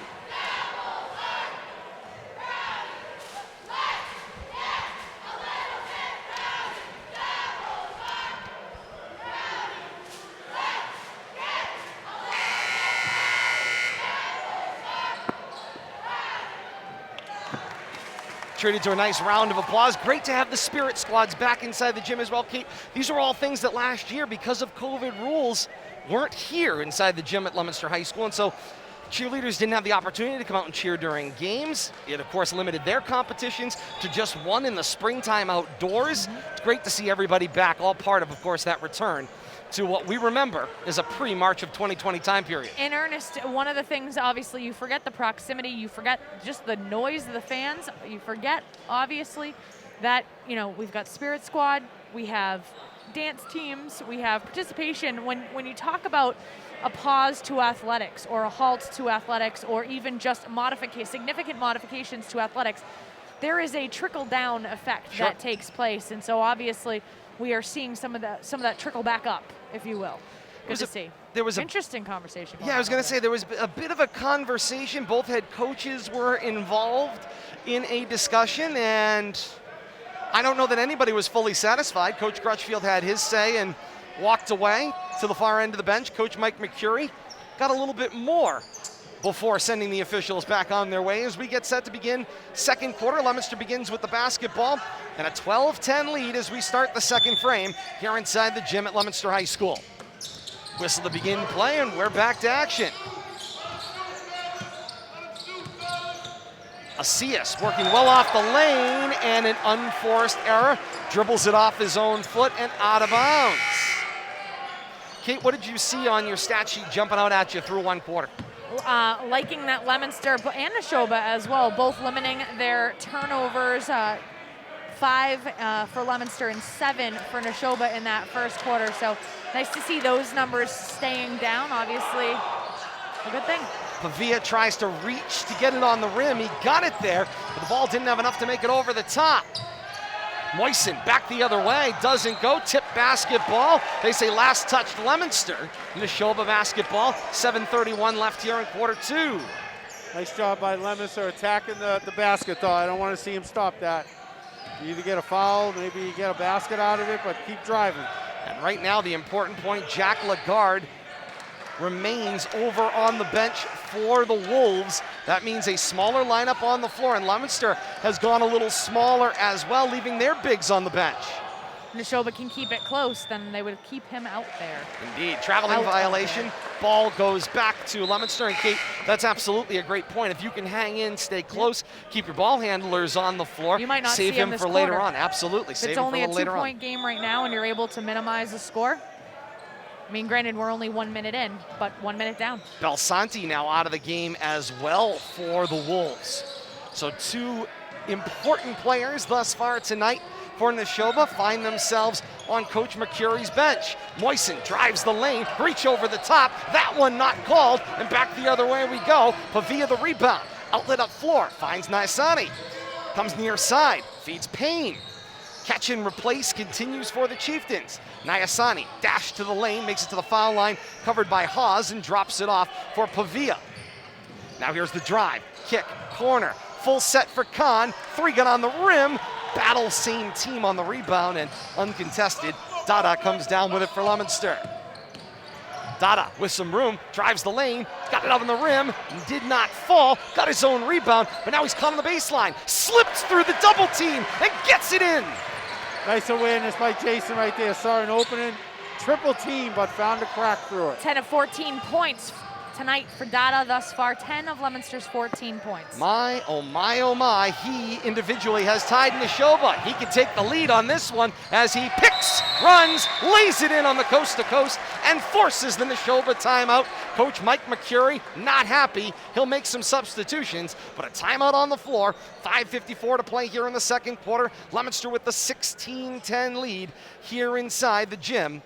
Treated to a nice round of applause. Great to have the Spirit squads back inside the gym as well, Kate. These are all things that last year, because of COVID rules, weren't here inside the gym at Leominster High School, and so cheerleaders didn't have the opportunity to come out and cheer during games. It, of course, limited their competitions to just one in the springtime outdoors. It's great to see everybody back, all part of course, that return to what we remember is a pre-March of 2020 time period. In earnest, one of the things, obviously, you forget the proximity, you forget just the noise of the fans, you forget, obviously, that, we've got Spirit Squad, we have dance teams, we have participation. When you talk about a pause to athletics or a halt to athletics or even just significant modifications to athletics, there is a trickle-down effect that takes place, and so obviously we are seeing some of that trickle back up, if you will. Good to see. There was interesting conversation. Yeah, I was going to say there was a bit of a conversation. Both head coaches were involved in a discussion, and I don't know that anybody was fully satisfied. Coach Crutchfield had his say and walked away to the far end of the bench. Coach Mike McCurry got a little bit more before sending the officials back on their way as we get set to begin second quarter. Leominster begins with the basketball and a 12-10 lead as we start the second frame here inside the gym at Leominster High School. Whistle to begin play, and we're back to action. Asias working well off the lane, and an unforced error. Dribbles it off his own foot and out of bounds. Kate, what did you see on your stat sheet jumping out at you through 1 quarter? Liking that Leominster and Nashoba as well, both limiting their turnovers. 5 for Leominster and 7 for Nashoba in that first quarter. So nice to see those numbers staying down, obviously a good thing. Pavia tries to reach to get it on the rim. He got it there, but the ball didn't have enough to make it over the top. Moisen back the other way, doesn't go. Tip basketball. They say last touched Leominster. Nashoba basketball. 7:31 left here in quarter 2. Nice job by Leominster attacking the basket, though. I don't want to see him stop that. You either get a foul, maybe you get a basket out of it, but keep driving. And right now, the important point, Jack Lagarde remains over on the bench for the Wolves. That means a smaller lineup on the floor, and Leominster has gone a little smaller as well, leaving their bigs on the bench. Nashoba can keep it close, then they would keep him out there. Indeed, traveling violation. Ball goes back to Leominster, and Kate, that's absolutely a great point. If you can hang in, stay close, keep your ball handlers on the floor, You might not save see him him this for later quarter. on. Absolutely, save It's him for only a a little later on. 2-point game right now, and you're able to minimize the score. I mean, granted, we're only 1 minute in, but 1 minute down. Belsanti now out of the game as well for the Wolves. So two important players thus far tonight for Nashoba find themselves on Coach McCurry's bench. Moisen drives the lane, reach over the top. That one not called, and back the other way we go. Pavia the rebound, outlet up floor, finds Naisani. Comes near side, feeds Payne. Catch and replace continues for the Chieftains. Nyasani dash to the lane, makes it to the foul line, covered by Hawes, and drops it off for Pavia. Now here's the drive, kick, corner, full set for Khan. Three gun on the rim, battle same team on the rebound, and uncontested. Dada comes down with it for Leominster. Dada with some room, drives the lane, got it up on the rim, did not fall, got his own rebound, but now he's caught on the baseline, slips through the double team, and gets it in. Nice awareness by Jason right there. Saw an opening, triple team, but found a crack through it. 10 of 14 points tonight for Dada thus far. 10 of Leominster's 14 points. My, oh my, oh my, he individually has tied Nashoba. He can take the lead on this one as he picks, runs, lays it in on the coast to coast, and forces the Nashoba timeout. Coach Mike McCurry not happy. He'll make some substitutions, but a timeout on the floor. 5:54 to play here in the second quarter. Leominster with the 16-10 lead here inside the gym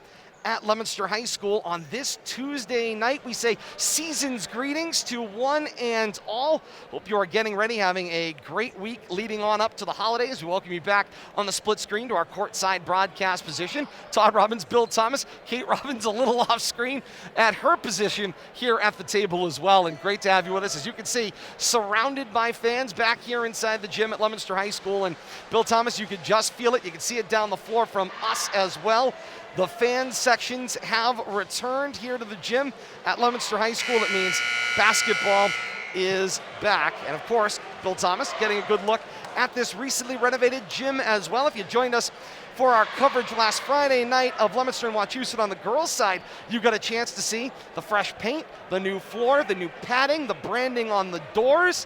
at Leominster High School on this Tuesday night. We say season's greetings to one and all. Hope you are getting ready, having a great week leading on up to the holidays. We welcome you back on the split screen to our courtside broadcast position. Todd Robbins, Bill Thomas, Kate Robbins a little off screen at her position here at the table as well. And great to have you with us. As you can see, surrounded by fans back here inside the gym at Leominster High School. And Bill Thomas, you could just feel it. You can see it down the floor from us as well. The fan sections have returned here to the gym at Leominster High School. That means basketball is back. And of course, Bill Thomas getting a good look at this recently renovated gym as well. If you joined us for our coverage last Friday night of Leominster and Wachusett on the girls' side, you got a chance to see the fresh paint, the new floor, the new padding, the branding on the doors.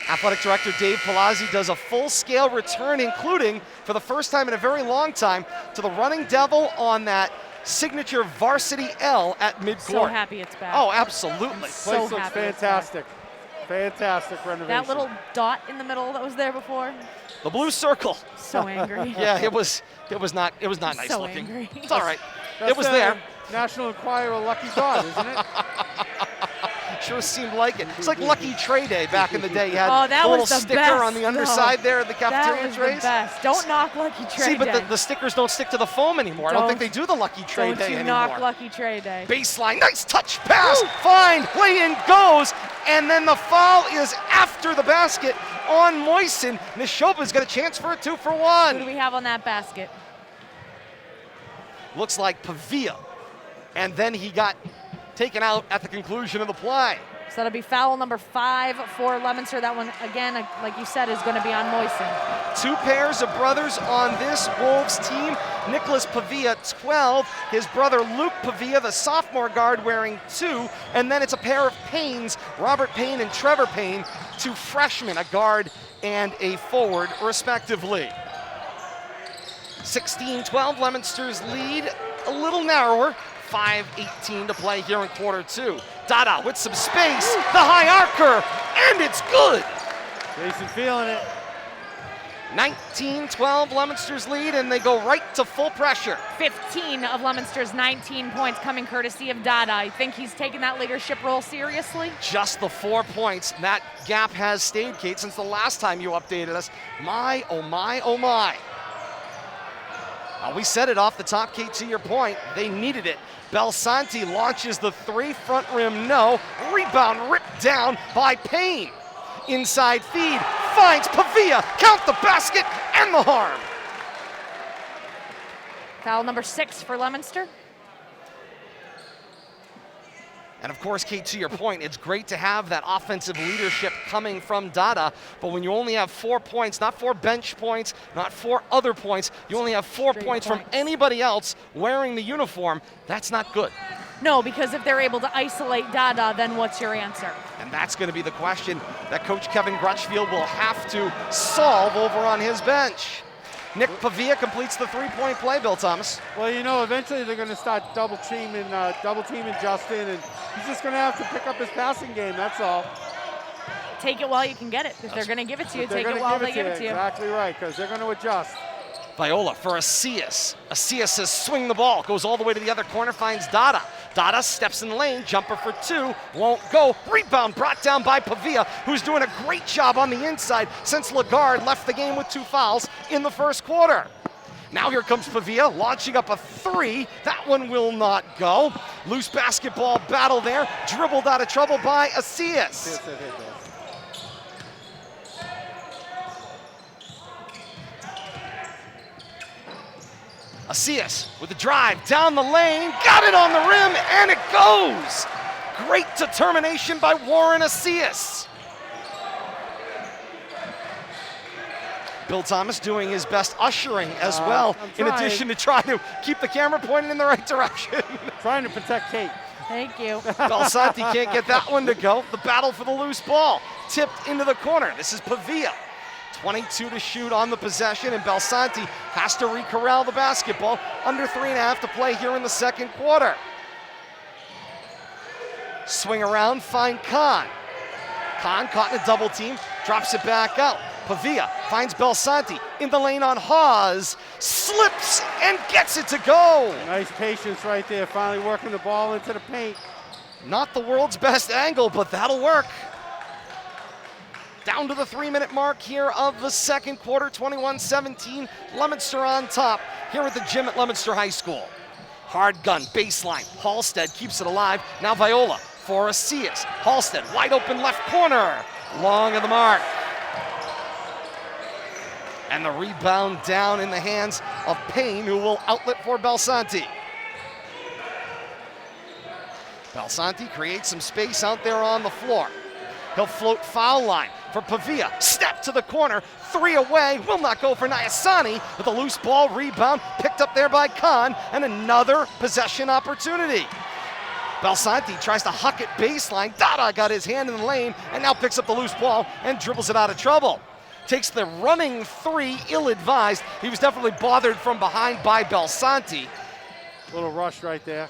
Athletic Director Dave Palazzi does a full-scale return, including, for the first time in a very long time, to the running devil on that signature varsity L at midcourt. So happy it's back. Oh, absolutely. So Place looks happy it's back. fantastic. Fantastic renovation. That little dot in the middle that was there before, The blue circle. so angry. Yeah, it was not nice So looking. angry. It's all right. That's It was the there. National Enquirer lucky dot, isn't it? Sure seemed like it. It's like Lucky Tray Day back in the day. You had Oh, that a little was the sticker best, on the underside there of the cafeteria That was trays. the best. Don't knock Lucky Trade See, but Day. the stickers don't stick to the foam anymore. I don't think they Don't- do the Lucky Tray Don't Day you anymore. knock Lucky Trade Day. Baseline, nice touch pass, fine, lay-in goes, and then the foul is after the basket on Moisen. Nashoba's got a chance for a 2-for-1. Who do we have on that basket? Looks like Pavia, and then he got taken out at the conclusion of the play. So that'll be foul number 5 for Leominster. That one, again, like you said, is going to be on Moisen. Two pairs of brothers on this Wolves team. Nicholas Pavia, 12. His brother Luke Pavia, the sophomore guard, wearing 2. And then it's a pair of Paynes, Robert Payne and Trevor Payne, 2 freshmen, a guard and a forward, respectively. 16-12, Leominster's lead a little narrower. 5:18 to play here in quarter 2. Dada with some space, the high arcer, and it's good. Jason feeling it. 19-12, Leominster's lead, and they go right to full pressure. 15 of Leominster's 19 points coming courtesy of Dada. I think he's taken that leadership role seriously. Just the 4 points. That gap has stayed, Kate, since the last time you updated us. My, oh my, oh my. We said it off the top, Kate, to your point. They needed it. Belsanti launches the 3, front rim, no. Rebound ripped down by Payne. Inside feed, finds Pavia, count the basket and the harm. Foul number 6 for Leominster. And of course, Kate, to your point, it's great to have that offensive leadership coming from Dada, but when you only have 4 points, not 4 bench points, not 4 other points, you only have 4 points from anybody else wearing the uniform, that's not good. No, because if they're able to isolate Dada, then what's your answer? And that's going to be the question that Coach Kevin Crutchfield will have to solve over on his bench. Nick Pavia completes the three-point play, Bill Thomas. Well, you know, eventually they're going to start double teaming Justin, and he's just going to have to pick up his passing game, that's all. Take it while you can get it. If they're going to give it to you, take it while they give it to you. Exactly right, because they're going to adjust. Viola for Asias. Asias says swing the ball, goes all the way to the other corner, finds Dada. Dada steps in the lane, jumper for 2, won't go. Rebound brought down by Pavia, who's doing a great job on the inside since Lagarde left the game with 2 fouls in the first quarter. Now here comes Pavia, launching up a 3. That one will not go. Loose basketball battle there, dribbled out of trouble by Asias. Asias with the drive down the lane, got it on the rim, and it goes. Great determination by Warren Asias. Bill Thomas doing his best ushering as well, in addition to trying to keep the camera pointed in the right direction. Trying to protect Kate. Thank you. Belsanti can't get that one to go. The battle for the loose ball, tipped into the corner. This is Pavia. 22 to shoot on the possession, and Belsanti has to re-corral the basketball. Under 3.5 to play here in the second quarter. Swing around, find Khan. Khan caught in a double team, drops it back out. Pavia finds Belsanti in the lane on Hawes, slips and gets it to go. Nice patience right there, finally working the ball into the paint. Not the world's best angle, but that'll work. Down to the 3-minute mark here of the second quarter, 21-17, Leominster on top here at the gym at Leominster High School. Hard gun, baseline, Halstead keeps it alive. Now Viola for Asias. Halstead, wide open left corner, long of the mark. And the rebound down in the hands of Payne, who will outlet for Belsanti. Belsanti creates some space out there on the floor. He'll float foul line for Pavia. Step to the corner, 3 away, will not go for Nyasani, with a loose ball rebound picked up there by Khan, and another possession opportunity. Belsanti tries to huck it baseline. Dada got his hand in the lane and now picks up the loose ball and dribbles it out of trouble. Takes the running 3, ill-advised. He was definitely bothered from behind by Belsanti. Little rush right there.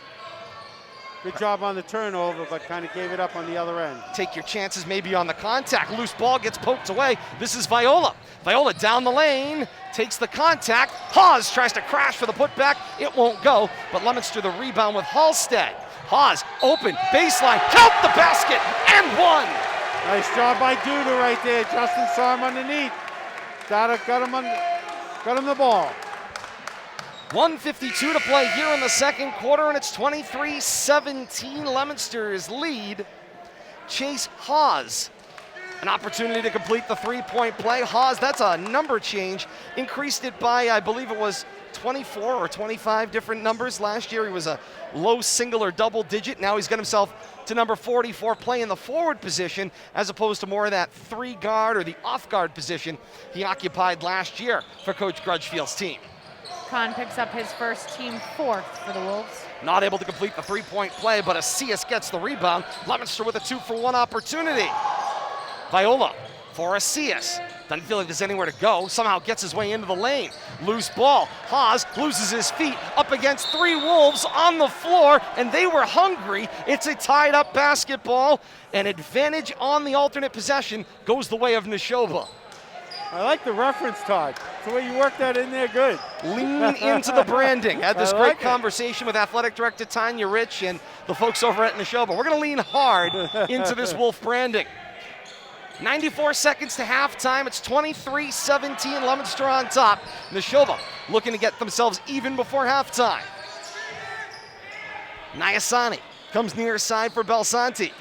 Good job on the turnover, but kind of gave it up on the other end. Take your chances maybe on the contact. Loose ball gets poked away. This is Viola. Viola down the lane, takes the contact. Hawes tries to crash for the putback. It won't go, but Leominster the rebound with Halstead. Hawes open, baseline, count the basket, and 1. Nice job by Duda right there. Justin saw him underneath. Dada got him the ball. 1:52 to play here in the second quarter, and it's 23-17, Leominster's lead. Chase Hawes, an opportunity to complete the 3-point play. Hawes, that's a number change, increased it by, I believe it was 24 or 25 different numbers. Last year he was a low single or double digit. Now he's got himself to number 44, playing the forward position as opposed to more of that 3 guard or the off guard position he occupied last year for Coach Crutchfield's team. Khan picks up his first team 4th for the Wolves. Not able to complete the 3-point play, but Asias gets the rebound. Leominster with a 2-for-1 opportunity. Viola for Asias. Doesn't feel like there's anywhere to go. Somehow gets his way into the lane. Loose ball. Hawes loses his feet up against 3 Wolves on the floor, and they were hungry. It's a tied-up basketball. An advantage on the alternate possession goes the way of Nashoba. I like the reference, Todd. It's the way you work that in there, good. Lean into the branding. Had this great conversation with Athletic Director Tanya Rich and the folks over at Nashoba. We're going to lean hard into this Wolf branding. 94 seconds to halftime. It's 23-17, Leominster on top. Nashoba looking to get themselves even before halftime. Nyasani comes near side for Belsanti.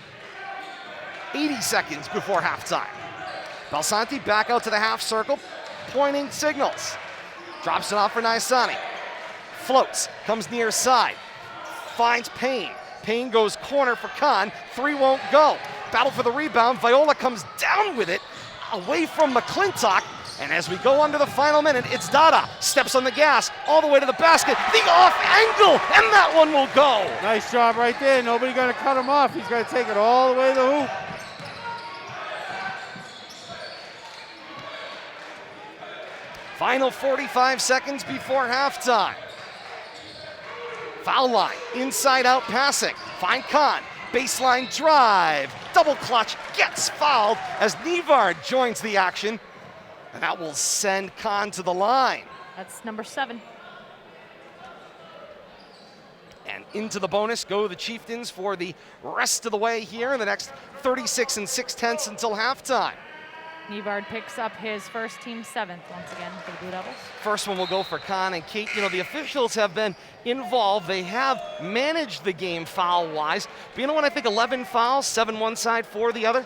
80 seconds before halftime. Belsanti back out to the half circle, pointing signals. Drops it off for Nyasani. Floats, comes near side. Finds Payne. Payne goes corner for Khan. 3 won't go. Battle for the rebound. Viola comes down with it, away from McClintock. And as we go under the final minute, it's Dada. Steps on the gas, all the way to the basket. The off angle, and that one will go. Nice job right there. Nobody going to cut him off. He's going to take it all the way to the hoop. Final 45 seconds before halftime. Foul line, inside out passing. Find Khan, baseline drive. Double clutch, gets fouled as Nevard joins the action. And that will send Khan to the line. That's number 7. And into the bonus go the Chieftains for the rest of the way here in the next 36 6/10 until halftime. Nevard picks up his first team 7th once again for the Blue Devils. First one will go for Khan and Kate. You know, the officials have been involved. They have managed the game foul-wise. But you know what? I think 11 fouls, 7 one side, 4 the other.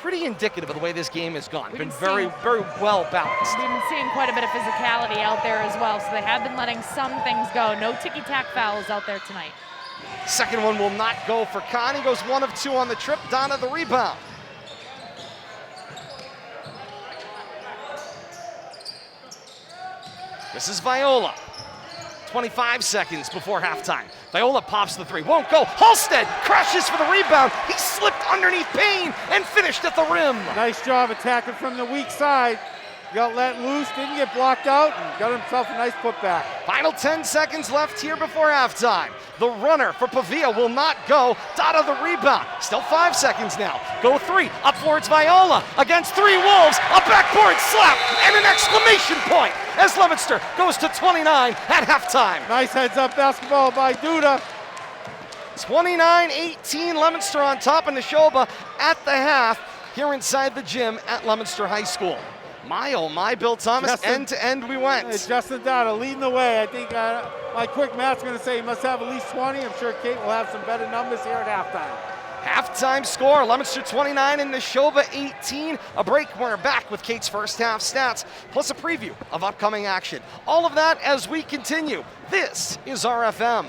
Pretty indicative of the way this game has gone. Been very, very well balanced. We've been seeing quite a bit of physicality out there as well, so they have been letting some things go. No ticky-tack fouls out there tonight. Second one will not go for Khan. He goes 1 of 2 on the trip. Donna the rebound. This is Viola. 25 seconds before halftime. Viola pops the 3, won't go. Halstead crashes for the rebound. He slipped underneath Payne and finished at the rim. Nice job attacking from the weak side. Got let loose, didn't get blocked out, and got himself a nice putback. Final 10 seconds left here before halftime. The runner for Pavia will not go. Dada the rebound. Still 5 seconds now. Go 3. Up towards Viola against 3 Wolves. A backboard slap and an exclamation point as Leominster goes to 29 at halftime. Nice heads-up basketball by Duda. 29-18, Leominster on top of Nashoba at the half here inside the gym at Leominster High School. My, oh my, Bill Thomas, end to end we went. Justin Dada leading the way. I think my quick math's going to say he must have at least 20. I'm sure Kate will have some better numbers here at halftime. Halftime score, Leominster 29 and Nashoba 18. A break, we're back with Kate's first half stats, plus a preview of upcoming action. All of that as we continue. This is RFM.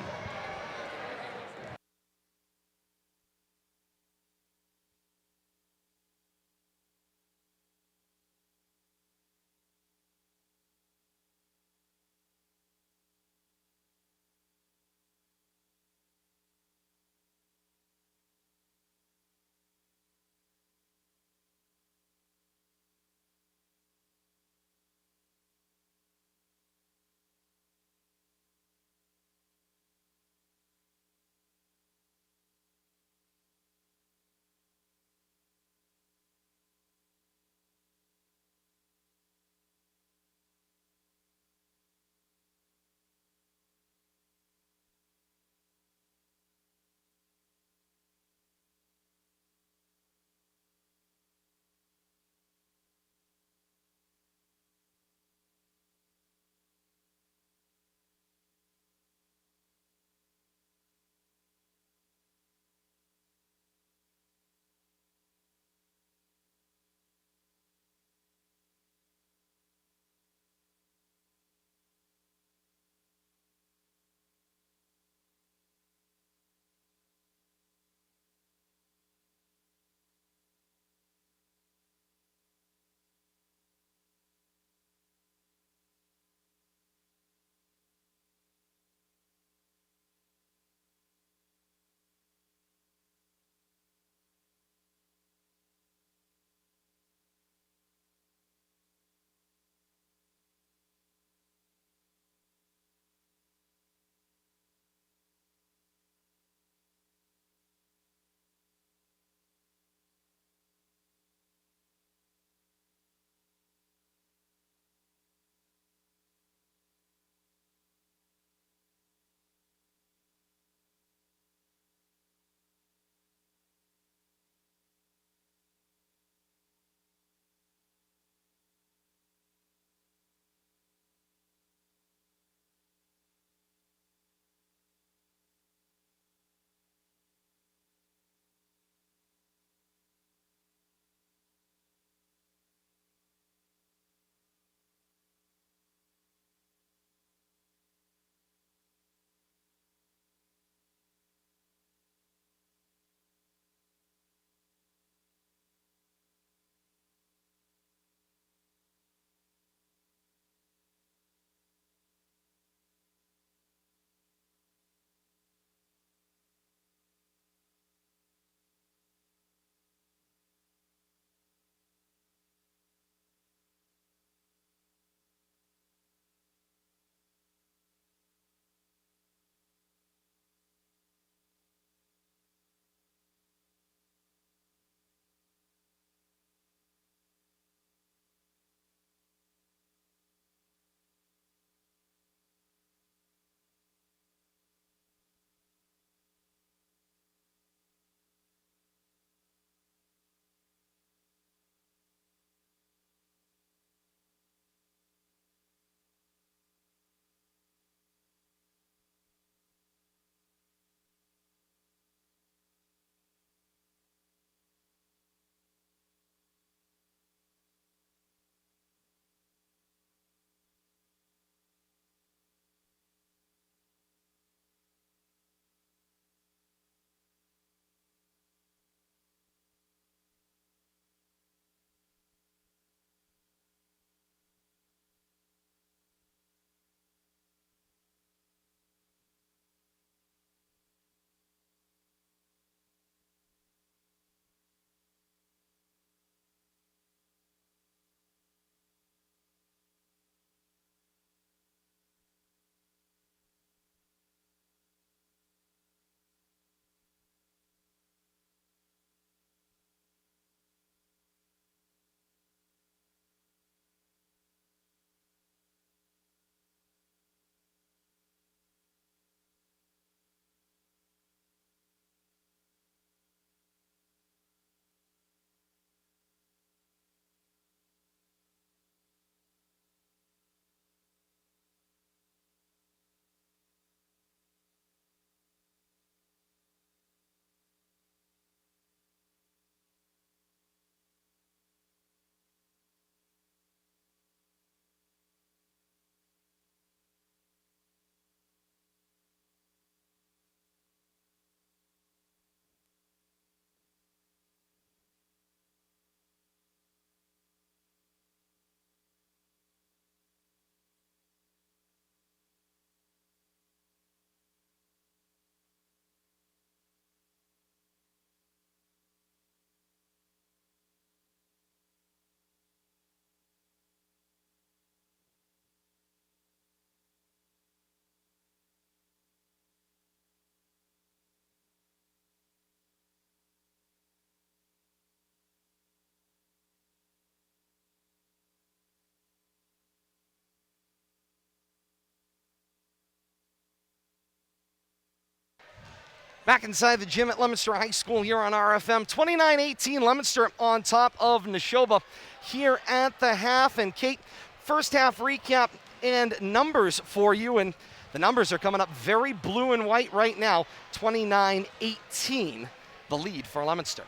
Back inside the gym at Leominster High School here on RFM. 29-18, Leominster on top of Nashoba here at the half. And Kate, first half recap and numbers for you. And the numbers are coming up very blue and white right now. 29-18, the lead for Leominster.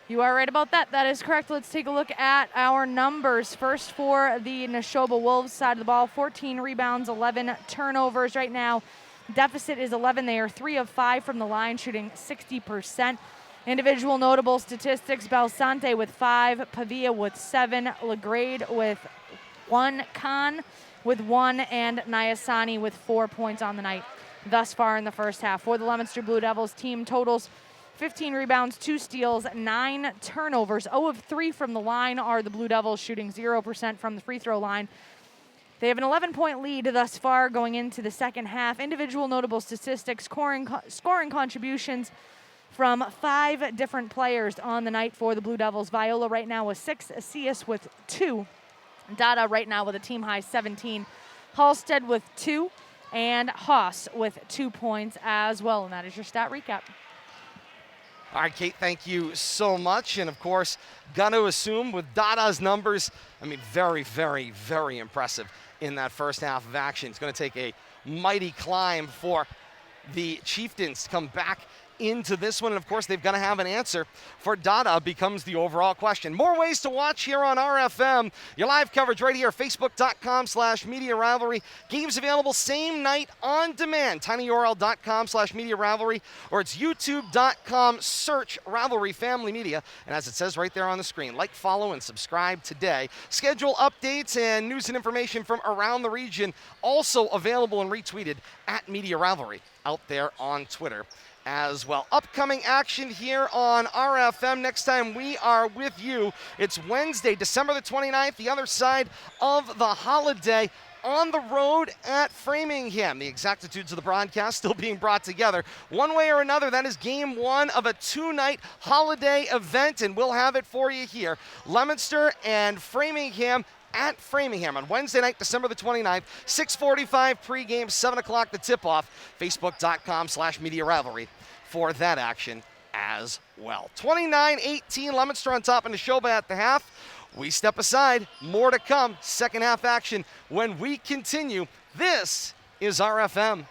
You are right about that. That is correct. Let's take a look at our numbers. First for the Nashoba Wolves side of the ball, 14 rebounds, 11 turnovers right now. Deficit is 11. They are 3 of 5 from the line, shooting 60%. Individual notable statistics, Belsante with 5, Pavia with 7, LaGrade with 1, Khan with 1, and Nyasani with 4 points on the night thus far in the first half. For the Leominster Blue Devils, team totals 15 rebounds, 2 steals, 9 turnovers. 0 of 3 from the line are the Blue Devils, shooting 0% from the free throw line. They have an 11-point lead thus far going into the second half. Individual notable statistics, scoring contributions from 5 different players on the night for the Blue Devils. Viola right now with 6, Asias with 2, Dada right now with a team-high 17, Halstead with 2, and Haas with 2 points as well. And that is your stat recap. All right, Kate, thank you so much. And, of course, got to assume with Dada's numbers, I mean, very, very, very impressive in that first half of action. It's going to take a mighty climb for the Chieftains to come back into this one. And, of course, they've got to have an answer for Dada becomes the overall question. More ways to watch here on RFM. Your live coverage right here, facebook.com/Media Rivalry. Games available same night on demand, tinyurl.com/Media Rivalry, or it's youtube.com, search Rivalry Family Media. And as it says right there on the screen, like, follow, and subscribe today. Schedule updates and news and information from around the region also available and retweeted at Media Rivalry out there on Twitter as well. Upcoming action here on RFM. Next time we are with you, it's Wednesday, December the 29th, the other side of the holiday, on the road at Framingham. The exactitudes of the broadcast still being brought together. One way or another, that is game 1 of a 2-night holiday event, and we'll have it for you here. Leominster and Framingham at Framingham on Wednesday night, December the 29th, 6:45 pregame, 7 o'clock the tip-off. Facebook.com/Media Rivalry for that action as well. 29-18, Leominster on top of Nashoba at the half. We step aside, more to come. Second half action when we continue. This is RFM.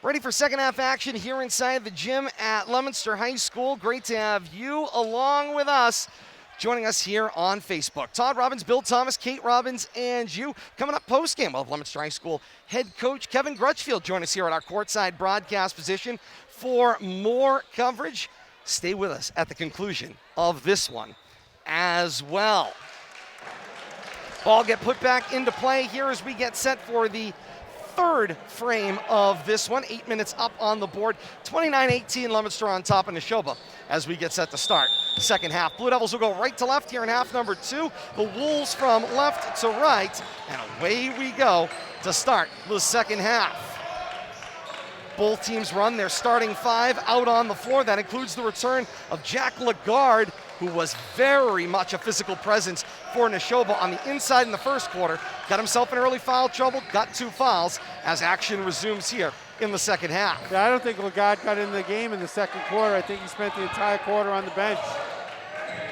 Ready for second half action here inside the gym at Leominster High School. Great to have you along with us, joining us here on Facebook. Todd Robbins, Bill Thomas, Kate Robbins, and you. Coming up post-game, we'll have Leominster High School head coach Kevin Grutchfield join us here at our courtside broadcast position for more coverage. Stay with us at the conclusion of this one as well. Ball get put back into play here as we get set for the third frame of this one. 8 minutes up on the board. 29-18, Leominster on top of Nashoba as we get set to start second half. Blue Devils will go right to left here in half number 2. The Wolves from left to right. And away we go to start the second half. Both teams run their starting 5 out on the floor. That includes the return of Jack Lagarde who was very much a physical presence for Nashoba on the inside in the first quarter, got himself in early foul trouble, got 2 fouls as action resumes here in the second half. Yeah, I don't think Lagarde got in the game in the second quarter. I think he spent the entire quarter on the bench.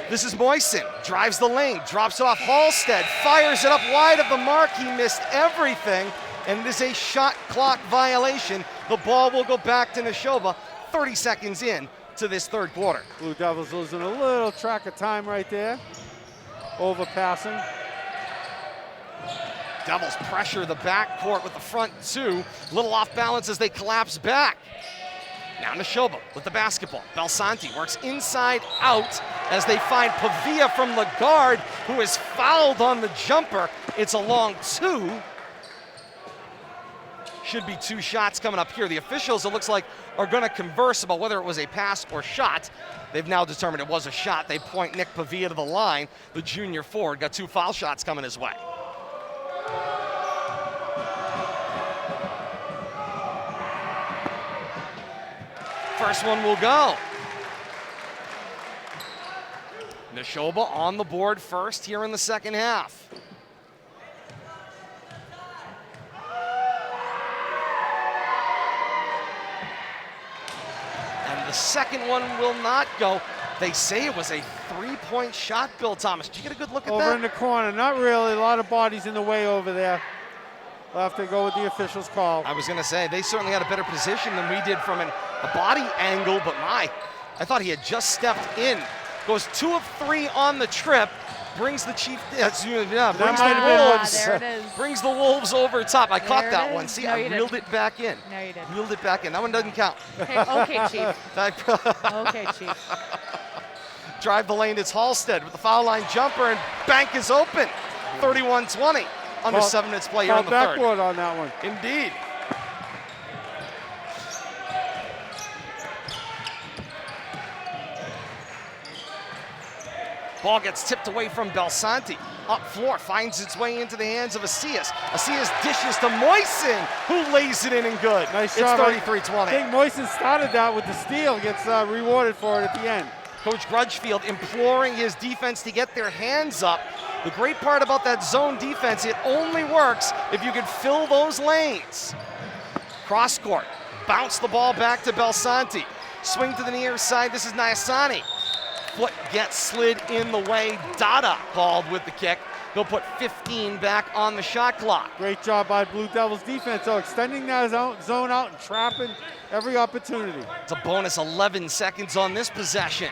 This is Moisen, drives the lane, drops off Halstead, fires it up wide of the mark. He missed everything, and it is a shot clock violation. The ball will go back to Nashoba 30 seconds in to this third quarter. Blue Devils losing a little track of time right there. Overpassing. Devils pressure the backcourt with the front 2. Little off balance as they collapse back. Now Nashoba with the basketball. Belsanti works inside out as they find Pavia from Lagarde, who is fouled on the jumper. It's a long 2. Should be 2 shots coming up here. The officials, it looks like, are going to converse about whether it was a pass or shot. They've now determined it was a shot. They point Nick Pavia to the line. The junior forward got 2 foul shots coming his way. First one will go. Nashoba on the board first here in the second half. And the second one will not go. They say it was a 3-point shot, Bill Thomas. Did you get a good look at that? Over in the corner, not really. A lot of bodies in the way over there. We'll have to go with the official's call. I was going to say, they certainly had a better position than we did from a body angle, but I thought he had just stepped in. Goes 2 of 3 on the trip, brings the brings the Wolves over top. I caught that one. See, I reeled it back in. No, you didn't. Reeled it back in. That one doesn't count. Okay, Chief. Okay, Chief. Drive the lane, it's Halstead with the foul line jumper, and bank is open. 31-20. Under 7 minutes play here in the third. Backboard on that one. Indeed. Ball gets tipped away from Belsanti. Up floor, finds its way into the hands of Asias. Asias dishes to Moisen, who lays it in and good. Nice it's job. 33-20. I think Moisen started that with the steal, gets rewarded for it at the end. Coach Grudgefield imploring his defense to get their hands up. The great part about that zone defense, it only works if you can fill those lanes. Cross court, bounce the ball back to Belsanti. Swing to the near side, this is Nyasani. Foot gets slid in the way. Dada called with the kick. He'll put 15 back on the shot clock. Great job by Blue Devils defense, though, extending that zone out and trapping every opportunity. It's a bonus 11 seconds on this possession.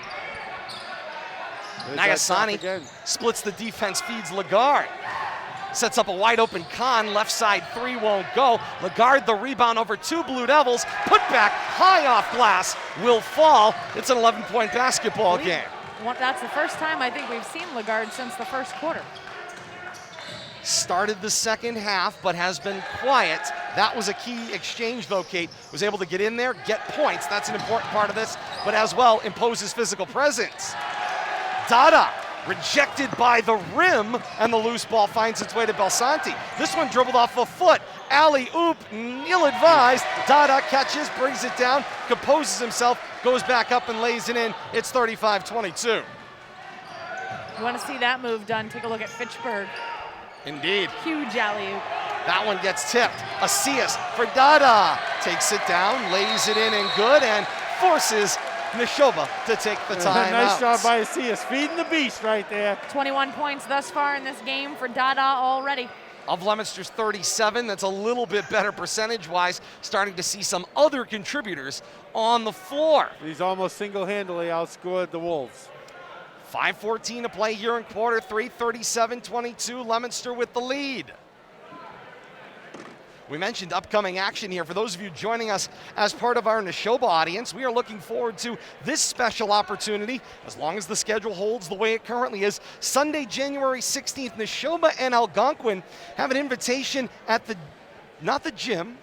Nagasani splits the defense, feeds Lagarde. Sets up a wide open Khan, left side 3 won't go. Lagarde the rebound over 2 Blue Devils. Put back high off glass, will fall. It's an 11-point basketball game. That's the first time I think we've seen Lagarde since the first quarter. Started the second half, but has been quiet. That was a key exchange, though, Kate. Was able to get in there, get points. That's an important part of this, but as well imposes physical presence. Dada rejected by the rim, and the loose ball finds its way to Belsanti. This one dribbled off a foot. Alley-oop, ill-advised. Dada catches, brings it down, composes himself, goes back up and lays it in. It's 35-22. You want to see that move done, take a look at Fitchburg. Indeed. Huge alley-oop. That one gets tipped. Asias for Dada. Takes it down, lays it in and good, and forces Nashoba to take the time Nice out. job by Asias, feeding the beast right there. 21 points thus far in this game for Dada already. Of Leominster's 37, that's a little bit better percentage-wise, starting to see some other contributors on the floor. He's almost single-handedly outscored the Wolves. 5:14 to play here in quarter 3, 37-22, Leominster with the lead. We mentioned upcoming action here. For those of you joining us as part of our Nashoba audience, we are looking forward to this special opportunity, as long as the schedule holds the way it currently is. Sunday, January 16th, Nashoba and Algonquin have an invitation at not the gym,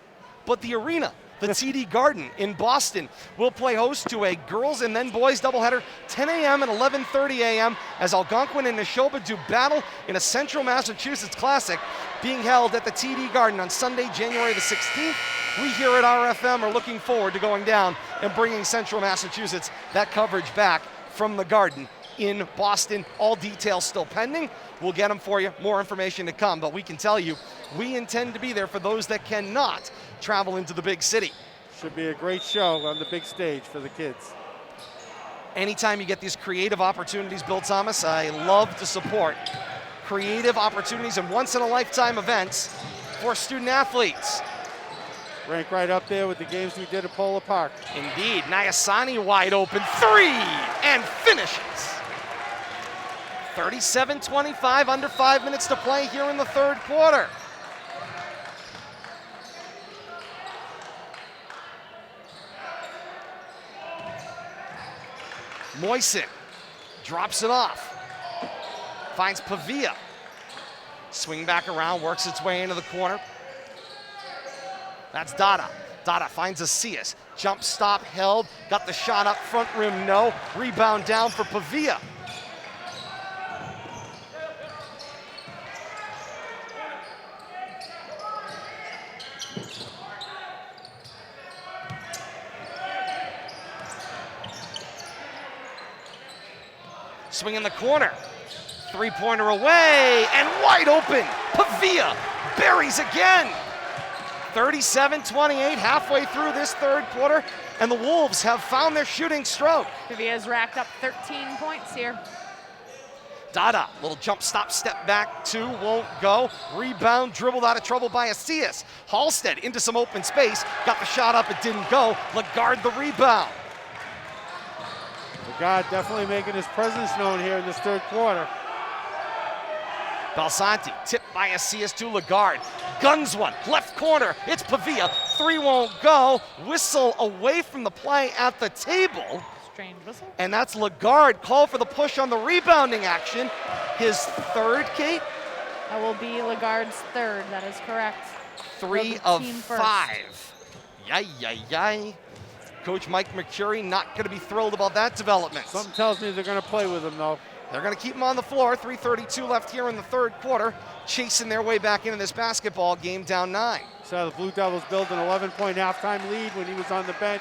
but the arena. The TD Garden in Boston will play host to a girls and then boys doubleheader, 10 a.m. and 11:30 a.m. as Algonquin and Nashoba do battle in a Central Massachusetts Classic being held at the TD Garden on Sunday, January the 16th. We here at RFM are looking forward to going down and bringing Central Massachusetts that coverage back from the Garden in Boston. All details still pending. We'll get them for you. More information to come, but we can tell you we intend to be there for those that cannot travel into the big city. Should be a great show on the big stage for the kids. Anytime you get these creative opportunities, Bill Thomas, I love to support creative opportunities and once-in-a-lifetime events for student athletes. Rank right up there with the games we did at Polar Park. Indeed, Nyasani wide open, 3, and finishes. 37-25, under 5 minutes to play here in the third quarter. Moisen drops it off, finds Pavia. Swing back around, works its way into the corner. That's Dada. Dada finds Asias. Jump stop held, got the shot up front rim, no. Rebound down for Pavia. Swing in the corner. Three-pointer away and wide open. Pavia buries again. 37-28, halfway through this third quarter, and the Wolves have found their shooting stroke. Pavia's racked up 13 points here. Dada, little jump stop, step back, 2, won't go. Rebound, dribbled out of trouble by Asias. Halstead into some open space, got the shot up, it didn't go. Lagarde the rebound. Lagarde definitely making his presence known here in this third quarter. Balsanti, tipped by Asias to Lagarde. Guns one, left corner, it's Pavia. 3 won't go. Whistle away from the play at the table. Strange whistle. And that's Lagarde, call for the push on the rebounding action. His third, Kate? That will be Lagarde's third, that is correct. 3 of 5. Yay, yay, yay. Coach Mike Mercuri not going to be thrilled about that development. Something tells me they're going to play with him, though. They're going to keep him on the floor. 3:32 left here in the third quarter, chasing their way back into this basketball game, down 9. So the Blue Devils build an 11-point halftime lead when he was on the bench.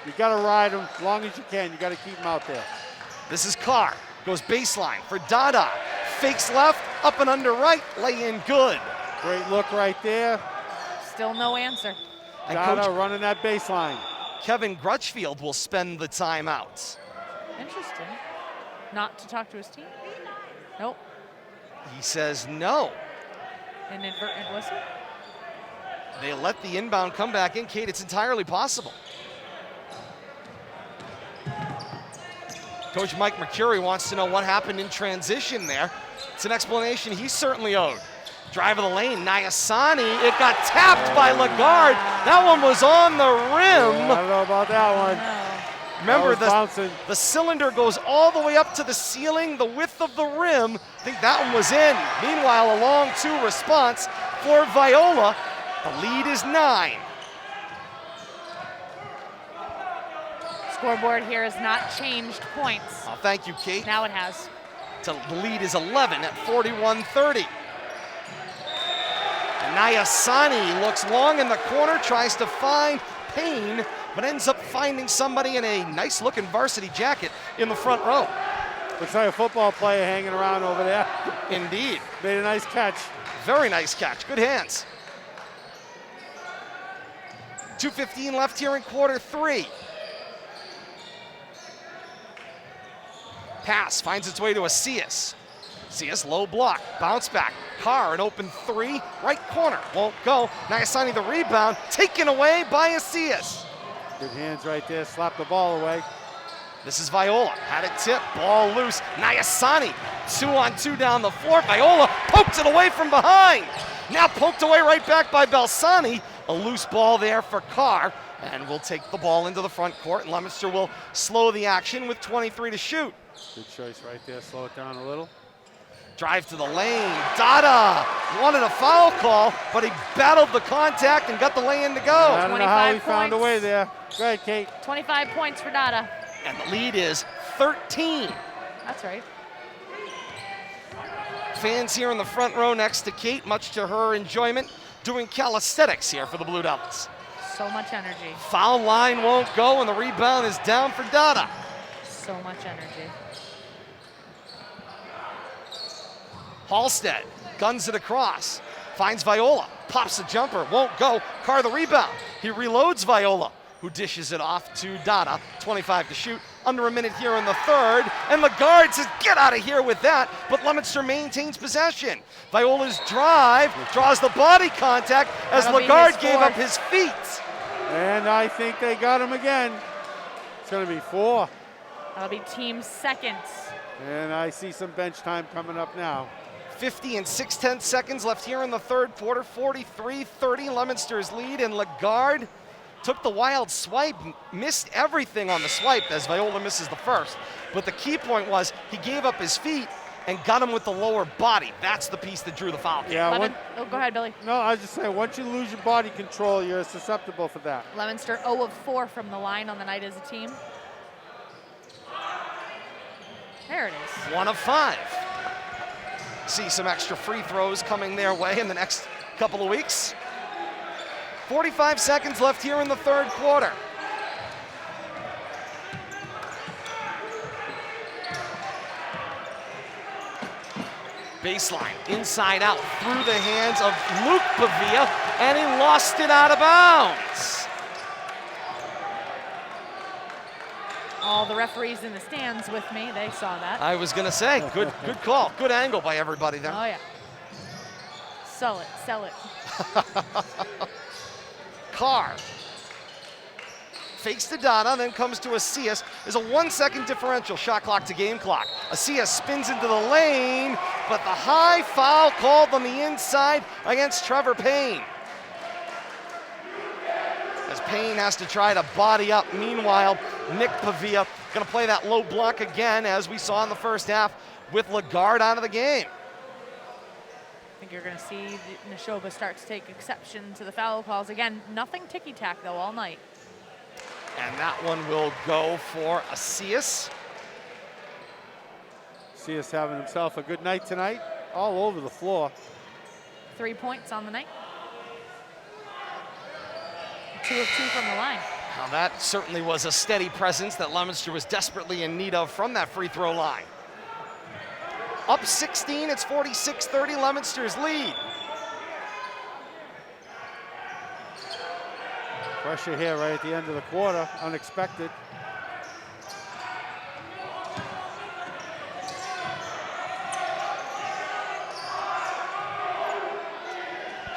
You got to ride him as long as you can. You got to keep him out there. This is Carr, goes baseline for Dada. Fakes left, up and under right, lay in good. Great look right there. Still no answer. And Dada Coach running that baseline. Kevin Grutchfield will spend the timeout. Interesting. Not to talk to his team? Nope. He says no. An inadvertent whistle? They let the inbound come back in. Kate, it's entirely possible. Coach Mike Mercuri wants to know what happened in transition there. It's an explanation he's certainly owed. Drive of the lane, Nyasani. It got tapped by Lagarde. That one was on the rim. I don't know about that one. No. Remember, bouncing. the cylinder goes all the way up to the ceiling, the width of the rim. I think that one was in. Meanwhile, a long 2 response for Viola. The lead is 9. Scoreboard here has not changed points. Oh, thank you, Kate. Now it has. The lead is 11 at 41-30. And Nyasani looks long in the corner, tries to find Payne, but ends up finding somebody in a nice-looking varsity jacket in the front row. Looks like a football player hanging around over there. Indeed. Made a nice catch. Very nice catch. Good hands. 2:15 left here in quarter 3. Pass finds its way to Asias. Asias, low block, bounce back. Carr, an open 3, right corner, won't go. Nyasani the rebound, taken away by Asias. Good hands right there, slap the ball away. This is Viola, had it tipped, ball loose. Nyasani, 2-on-2 down the floor. Viola pokes it away from behind. Now poked away right back by Balsani. A loose ball there for Carr, and we'll take the ball into the front court, and Leominster will slow the action with 23 to shoot. Good choice right there, slow it down a little. Drive to the lane, Dada wanted a foul call, but he battled the contact and got the lay-in to go. I don't know how he 25 found a points. way there. Go ahead, Kate. 25 points for Dada. And the lead is 13. That's right. Fans here in the front row next to Kate, much to her enjoyment, doing calisthenics here for the Blue Devils. So much energy. Foul line won't go, and the rebound is down for Dada. So much energy. Halstead guns it across, finds Viola, pops a jumper, won't go. Carr the rebound. He reloads Viola, who dishes it off to Dada. 25 to shoot, under a minute here in the third, and Lagarde says, get out of here with that, but Leominster maintains possession. Viola's drive draws the body contact as Lagarde gave up his feet. And I think they got him again. It's going to be 4. That'll be team second. And I see some bench time coming up now. 50 and 6/10 seconds left here in the third quarter. 43-30, Leominster's lead, and Lagarde took the wild swipe, missed everything on the swipe as Viola misses the first. But the key point was he gave up his feet and got him with the lower body. That's the piece that drew the foul. Yeah. Go ahead, Billy. No, I was just saying, once you lose your body control, you're susceptible for that. Leominster 0 of 4 from the line on the night as a team. There it is. 1 of 5. See some extra free throws coming their way in the next couple of weeks. 45 seconds left here in the third quarter. Baseline, inside out, through the hands of Luke Pavia, and he lost it out of bounds. All the referees in the stands with me, they saw that. I was gonna say, good call, good angle by everybody there. Oh yeah. Sell it. Carr fakes to Donna, then comes to Asias. There's a 1 second differential, shot clock to game clock. Asias spins into the lane, but the high foul called on the inside against Trevor Payne. As Payne has to try to body up. Meanwhile, Nick Pavia gonna play that low block again, as we saw in the first half, with Lagarde out of the game. I think you're going to see Nashoba start to take exception to the foul calls. Again, nothing ticky-tack, though, all night. And that one will go for Asias. Asias having himself a good night tonight, all over the floor. 3 points on the night. 2 of 2 from the line. Now that certainly was a steady presence that Leominster was desperately in need of from that free throw line. Up 16, it's 46-30, Leominster's lead. Pressure here right at the end of the quarter, unexpected.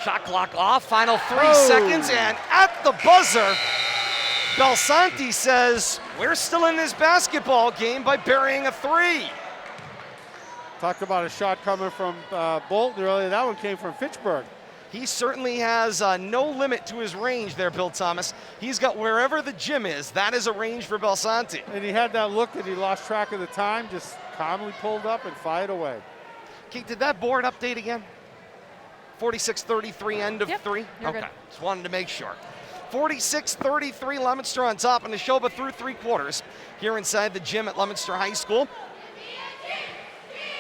Shot clock off, final 3 seconds, and at the buzzer, Belsanti says, we're still in this basketball game by burying a 3. Talked about a shot coming from Bolton earlier. That one came from Fitchburg. He certainly has no limit to his range there, Bill Thomas. He's got wherever the gym is, that is a range for Belsanti. And he had that look that he lost track of the time, just calmly pulled up and fired away. Kate, did that board update again? 46-33, end of 3? You're okay, good. just wanted to make sure. 46-33, Leominster on top, and Nashoba through 3 quarters here inside the gym at Leominster High School.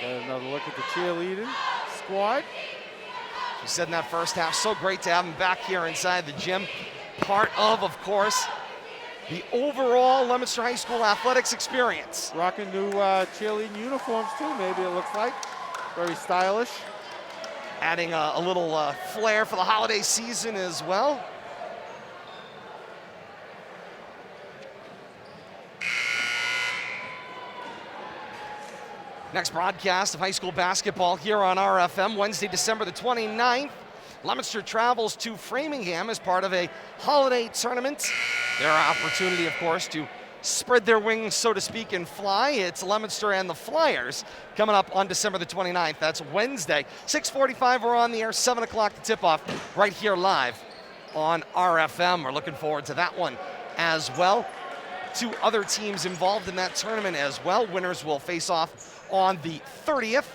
Got another look at the cheerleading squad. She said in that first half, so great to have him back here inside the gym. Part of course, the overall Leominster High School athletics experience. Rocking new cheerleading uniforms too, maybe it looks like. Very stylish. Adding a little flair for the holiday season as well. Next broadcast of high school basketball here on RFM, Wednesday, December the 29th. Leominster travels to Framingham as part of a holiday tournament. Their opportunity, of course, to spread their wings, so to speak, and fly. It's Leominster and the Flyers coming up on December the 29th. That's Wednesday. 6:45, we're on the air, 7 o'clock the tip-off, right here live on RFM. We're looking forward to that one as well. 2 other teams involved in that tournament as well. Winners will face off on the 30th,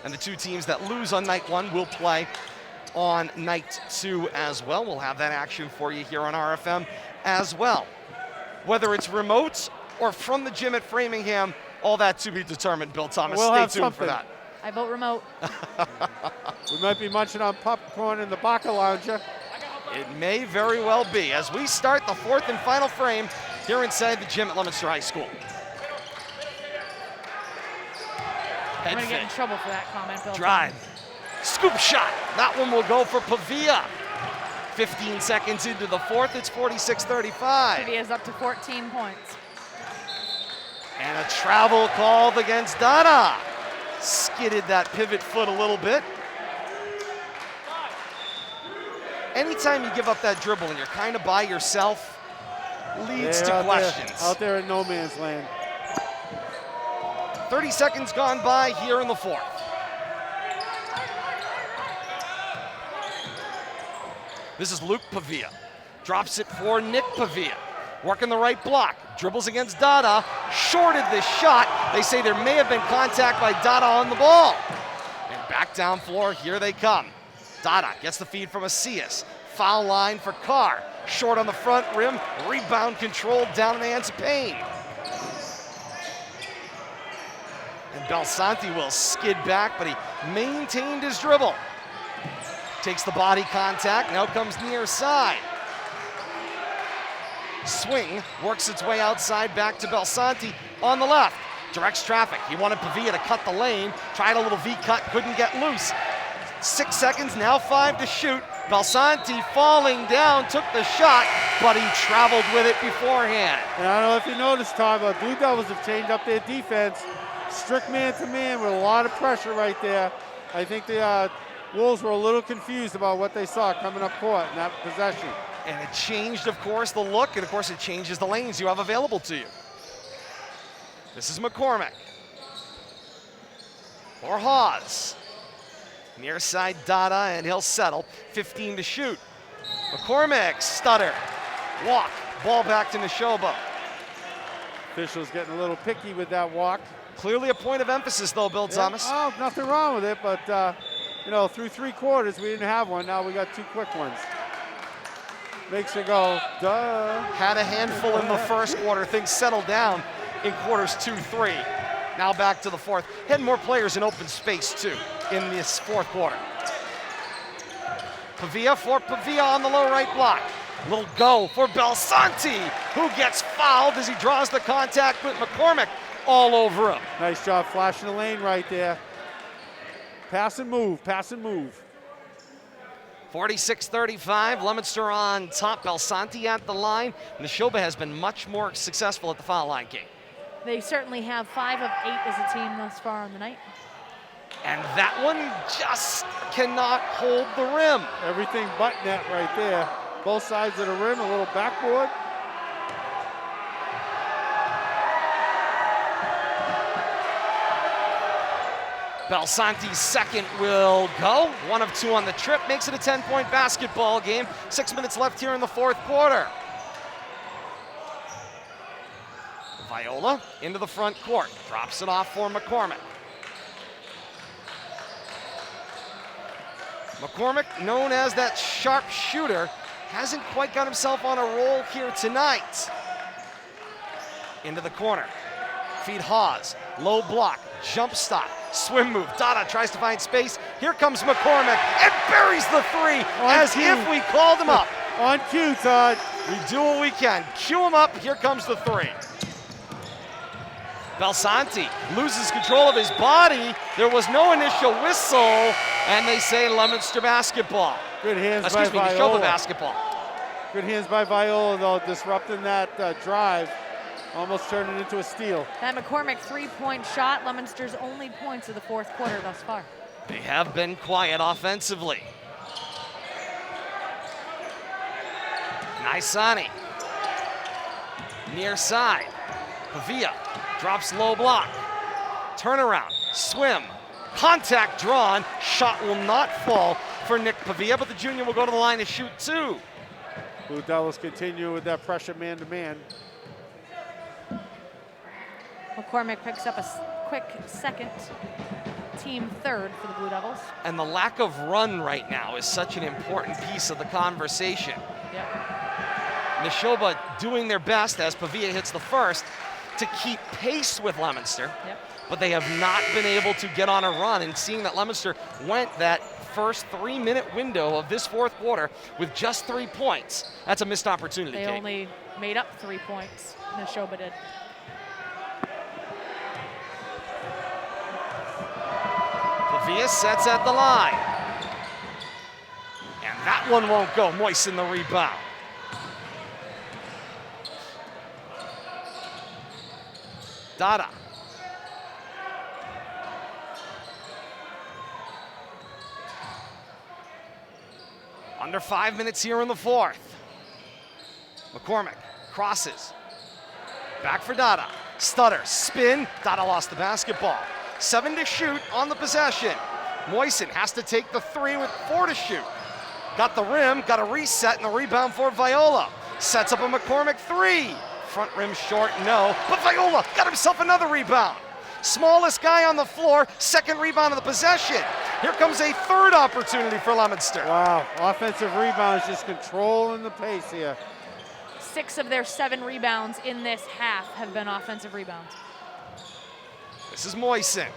and the 2 teams that lose on night 1 will play on night 2 as well. We'll have that action for you here on RFM as well. Whether it's remote or from the gym at Framingham, all that to be determined, Bill Thomas. We'll Stay tuned for that. I vote remote. We might be munching on popcorn in the Baca Lounger. It may very well be as we start the 4th and final frame here inside the gym at Leominster High School. I'm going to get in fake. trouble for that comment, Bill. Drive. Scoop shot. That one will go for Pavia. 15 seconds into the fourth, it's 46-35. He is up to 14 points. And a travel called against Dada. Skidded that pivot foot a little bit. Anytime you give up that dribble and you're kind of by yourself, leads to questions. Out there in no man's land. 30 seconds gone by here in the fourth. This is Luke Pavia. Drops it for Nick Pavia. Working the right block. Dribbles against Dada. Shorted this shot. They say there may have been contact by Dada on the ball. And back down floor, here they come. Dada gets the feed from Asias. Foul line for Carr. Short on the front rim. Rebound controlled down in the hands of Payne. And Belsanti will skid back, but he maintained his dribble. Takes the body contact, now comes near side. Swing, works its way outside, back to Belsanti on the left. Directs traffic, he wanted Pavia to cut the lane, tried a little V-cut, couldn't get loose. 6 seconds, now 5 to shoot. Belsanti falling down, took the shot, but he traveled with it beforehand. And I don't know if you noticed, Todd, but Blue Devils have changed up their defense. Strict man-to-man with a lot of pressure right there. I think the Wolves were a little confused about what they saw coming up court in that possession. And it changed, of course, the look, and of course it changes the lanes you have available to you. This is McCormick. For Hawes. Near side Dada, and he'll settle. 15 to shoot. McCormick, stutter. Walk, ball back to Nashoba. Officials getting a little picky with that walk. Clearly a point of emphasis, though, Bill Thomas. Oh, nothing wrong with it, but you know, through 3 quarters, we didn't have one. Now we got 2 quick ones. Makes it go, duh. Had a handful in the first quarter. Things settled down in quarters 2, 3. Now back to the fourth. Had more players in open space, too, in this fourth quarter. Pavia for Pavia on the low right block. Little go for Belsanti, who gets fouled as he draws the contact with McCormick all over him. Nice job flashing the lane right there. Pass and move, pass and move. 46-35, Leominster on top, Belsanti at the line. Nashoba has been much more successful at the foul line, Kate. They certainly have 5 of 8 as a team thus far on the night. And that one just cannot hold the rim. Everything but net right there. Both sides of the rim, a little backboard. Belsanti's second will go. 1 of 2 on the trip, makes it a 10-point basketball game. 6 minutes left here in the fourth quarter. Viola into the front court, drops it off for McCormick. McCormick, known as that sharp shooter, hasn't quite got himself on a roll here tonight. Into the corner, feed Hawes, low block, jump stop, swim move. Dada tries to find space. Here comes McCormick and buries the 3 as if we called him up. On cue, Todd. We do what we can. Cue him up, here comes the 3. Belsanti loses control of his body. There was no initial whistle, and they say Leominster basketball. Good hands Excuse by me, Viola. Nashoba basketball. Good hands by Viola, though, disrupting that drive. Almost turned it into a steal. That McCormick 3-point shot, Leominster's only points of the fourth quarter thus far. They have been quiet offensively. Naisani. Near side. Pavia drops low block. Turnaround, swim, contact drawn. Shot will not fall for Nick Pavia, but the junior will go to the line to shoot 2. Blue Devils continue with that pressure man-to-man. McCormick picks up a quick second, team third for the Blue Devils. And the lack of run right now is such an important piece of the conversation. Yep. Nashoba doing their best as Pavia hits the first to keep pace with Leominster, but they have not been able to get on a run. And seeing that Leominster went that first 3-minute window of this fourth quarter with just 3 points, that's a missed opportunity, They Kate. only made up 3 points, Nashoba did. Via sets at the line. And that one won't go. Moisten the rebound. Dada. Under 5 minutes here in the fourth. McCormick crosses. Back for Dada. Stutter, spin. Dada lost the basketball. 7 to shoot on the possession. Moisten has to take the 3 with 4 to shoot. Got the rim, got a reset, and the rebound for Viola. Sets up a McCormick 3. Front rim short, no. But Viola got himself another rebound. Smallest guy on the floor, second rebound of the possession. Here comes a third opportunity for Leominster. Wow, offensive rebounds just controlling the pace here. 6 of their 7 rebounds in this half have been offensive rebounds. This is Moisten.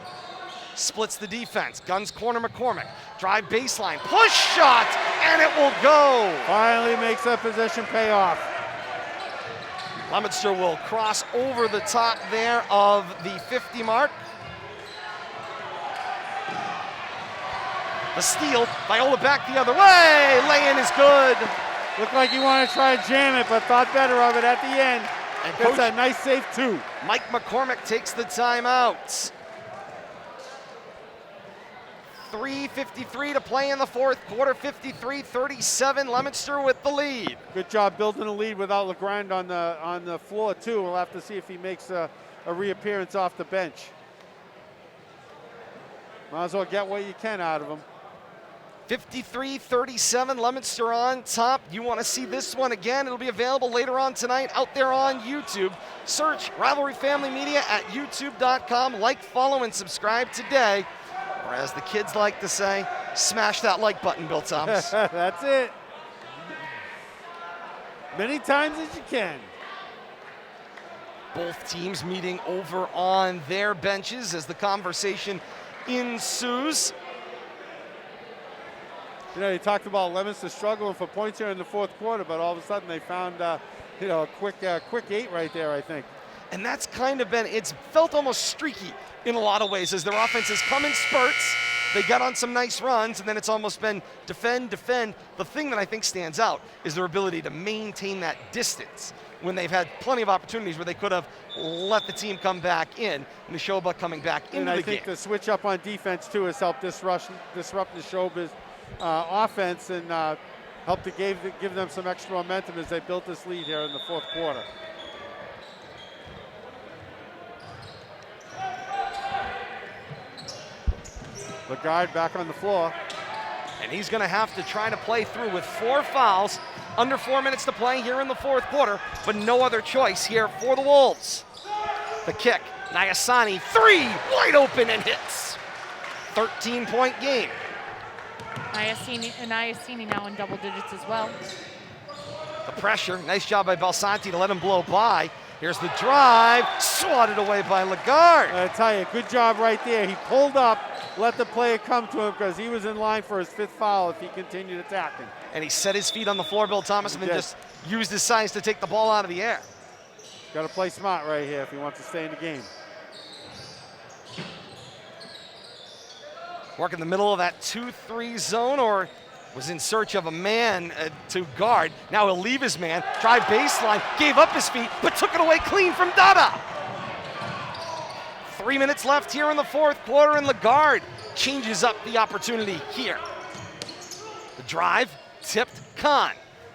Splits the defense. Guns corner McCormick. Drive baseline. Push shot, and it will go. Finally makes that possession pay off. Leominster will cross over the top there of the 50 mark. The steal. Viola back the other way. Lay-in is good. Looked like he wanted to try to jam it, but thought better of it at the end. And It's a nice save, too. Mike McCormick takes the timeout. 3:53 to play in the fourth quarter, 53-37, Leominster with the lead. Good job building a lead without LeGrand on the floor, too. We'll have to see if he makes a reappearance off the bench. Might as well get what you can out of him. 53-37, Leominster on top. You want to see this one again? It'll be available later on tonight out there on YouTube. Search Rivalry Family Media at youtube.com. Like, follow, and subscribe today. Or as the kids like to say, smash that like button, Bill Thomas. That's it. Many times as you can. Both teams meeting over on their benches as the conversation ensues. You know, you talked about Leominster struggling for points here in the fourth quarter, but all of a sudden they found, a quick 8 right there, I think. And that's kind of been, it's felt almost streaky in a lot of ways as their offense has come in spurts. They got on some nice runs, and then it's almost been defend. The thing that I think stands out is their ability to maintain that distance when they've had plenty of opportunities where they could have let the team come back in. Nashoba coming back into the game. And I think the switch up on defense, too, has helped disrupt Nashoba's offense and helped to give them some extra momentum as they built this lead here in the fourth quarter. Lagarde back on the floor. And he's going to have to try to play through with 4 fouls. Under 4 minutes to play here in the fourth quarter, but no other choice here for the Wolves. The kick, Nyasani, 3, wide open and hits. 13-point game. Nyasini now in double digits as well. The pressure, nice job by Belsanti to let him blow by. Here's the drive, swatted away by Lagarde. I tell you, good job right there. He pulled up, let the player come to him because he was in line for his 5th foul if he continued attacking. And he set his feet on the floor, Bill Thomas, and then just used his size to take the ball out of the air. Got to play smart right here if he wants to stay in the game. Work in the middle of that 2-3 zone, or was in search of a man to guard. Now he'll leave his man, drive baseline, gave up his feet, but took it away clean from Dada. 3 minutes left here in the fourth quarter, and Lagarde changes up the opportunity here. The drive, tipped, Khan.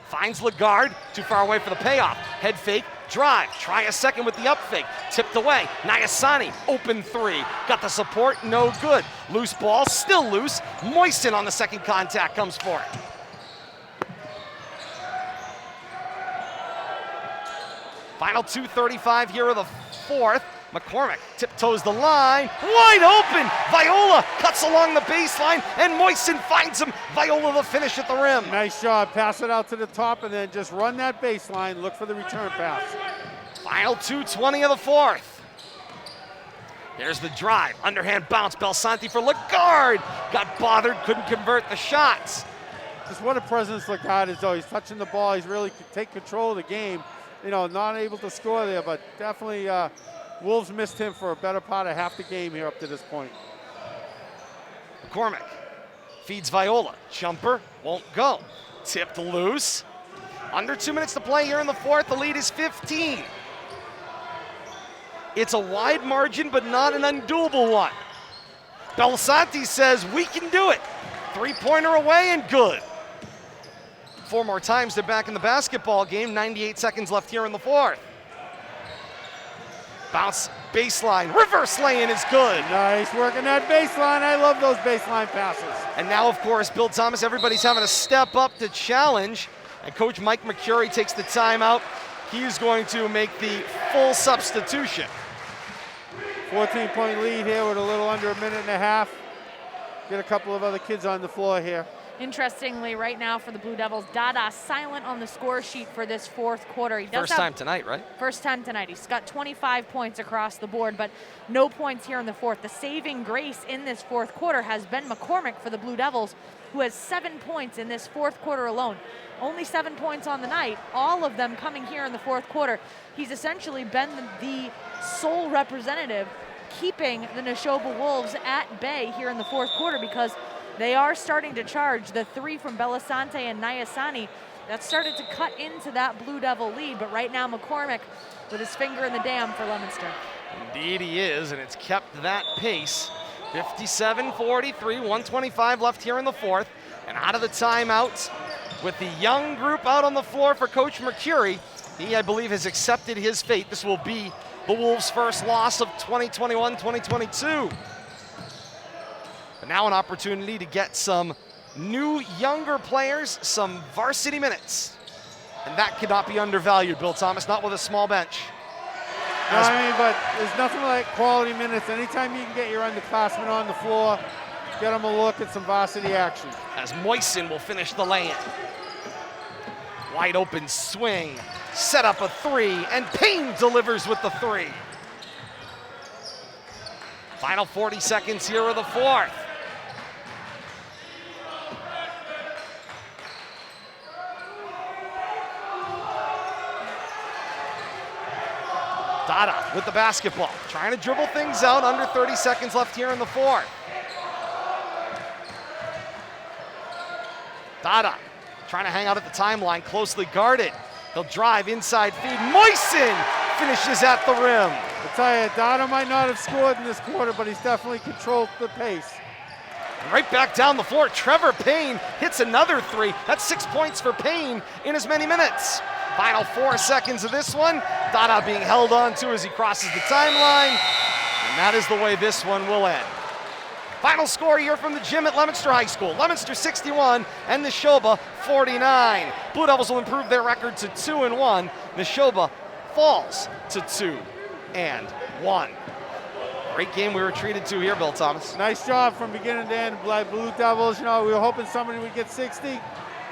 Finds Lagarde, too far away for the payoff. Head fake, drive, try a second with the up fake. Tipped away, Nyasani, open 3. Got the support, no good. Loose ball, still loose. Moisten on the second contact, comes for it. Final 2:35 here of the fourth. McCormick tiptoes the line, wide open. Viola cuts along the baseline, and Moisten finds him. Viola the finish at the rim. Nice job. Pass it out to the top and then just run that baseline. Look for the return pass. Final 2:20 of the fourth. Here's the drive, underhand bounce. Belsanti for Lagarde. Got bothered, couldn't convert the shots. Just what a presence Lagarde is, though. He's touching the ball. He's really take control of the game. You know, not able to score there, but definitely Wolves missed him for a better part of half the game here up to this point. McCormick feeds Viola. Jumper won't go. Tipped loose. Under 2 minutes to play here in the fourth. The lead is 15. It's a wide margin, but not an undoable one. Belsanti says, we can do it. Three-pointer away and good. 4 more times they're back in the basketball game. 98 seconds left here in the fourth. Bounce baseline. Reverse lay-in is good. Nice working that baseline. I love those baseline passes. And now, of course, Bill Thomas, everybody's having to step up to challenge. And Coach Mike McCurry takes the timeout. He's going to make the full substitution. 14-point lead here with a little under a minute and a half. Get a couple of other kids on the floor here. Interestingly, right now for the Blue Devils, Dada silent on the score sheet for this fourth quarter. He does First time tonight, right? First time tonight. He's got 25 points across the board, but no points here in the fourth. The saving grace in this fourth quarter has been McCormick for the Blue Devils, who has 7 points in this fourth quarter alone. Only 7 points on the night, all of them coming here in the fourth quarter. He's essentially been the sole representative keeping the Nashoba Wolves at bay here in the fourth quarter, because they are starting to charge. The 3 from Belasante and Nyasani, that started to cut into that Blue Devil lead, but right now McCormick with his finger in the dam for Leominster. Indeed he is, and it's kept that pace. 57-43, 125 left here in the fourth. And out of the timeouts, with the young group out on the floor for Coach Mercuri, he, I believe, has accepted his fate. This will be the Wolves' first loss of 2021-2022. But now an opportunity to get some new, younger players some varsity minutes. And that cannot be undervalued, Bill Thomas, not with a small bench. No, I mean, but there's nothing like quality minutes. Anytime you can get your underclassmen on the floor, get them a look at some varsity action. As Moisen will finish the lay-in. Wide open swing, set up a 3, and Payne delivers with the 3. Final 40 seconds here of the fourth. Dada with the basketball, trying to dribble things out, under 30 seconds left here in the fourth. Dada trying to hang out at the timeline, closely guarded. He'll drive inside feed. Moisen finishes at the rim. I tell you, Dada might not have scored in this quarter, but he's definitely controlled the pace. And right back down the floor, Trevor Payne hits another 3. That's 6 points for Payne in as many minutes. Final 4 seconds of this one. Dada being held on to as he crosses the timeline. And that is the way this one will end. Final score here from the gym at Leominster High School. Leominster 61 and Nashoba 49. Blue Devils will improve their record to 2-1. Nashoba falls to 2-1. Great game we were treated to here, Bill Thomas. Nice job from beginning to end. Blue Devils, you know, we were hoping somebody would get 60.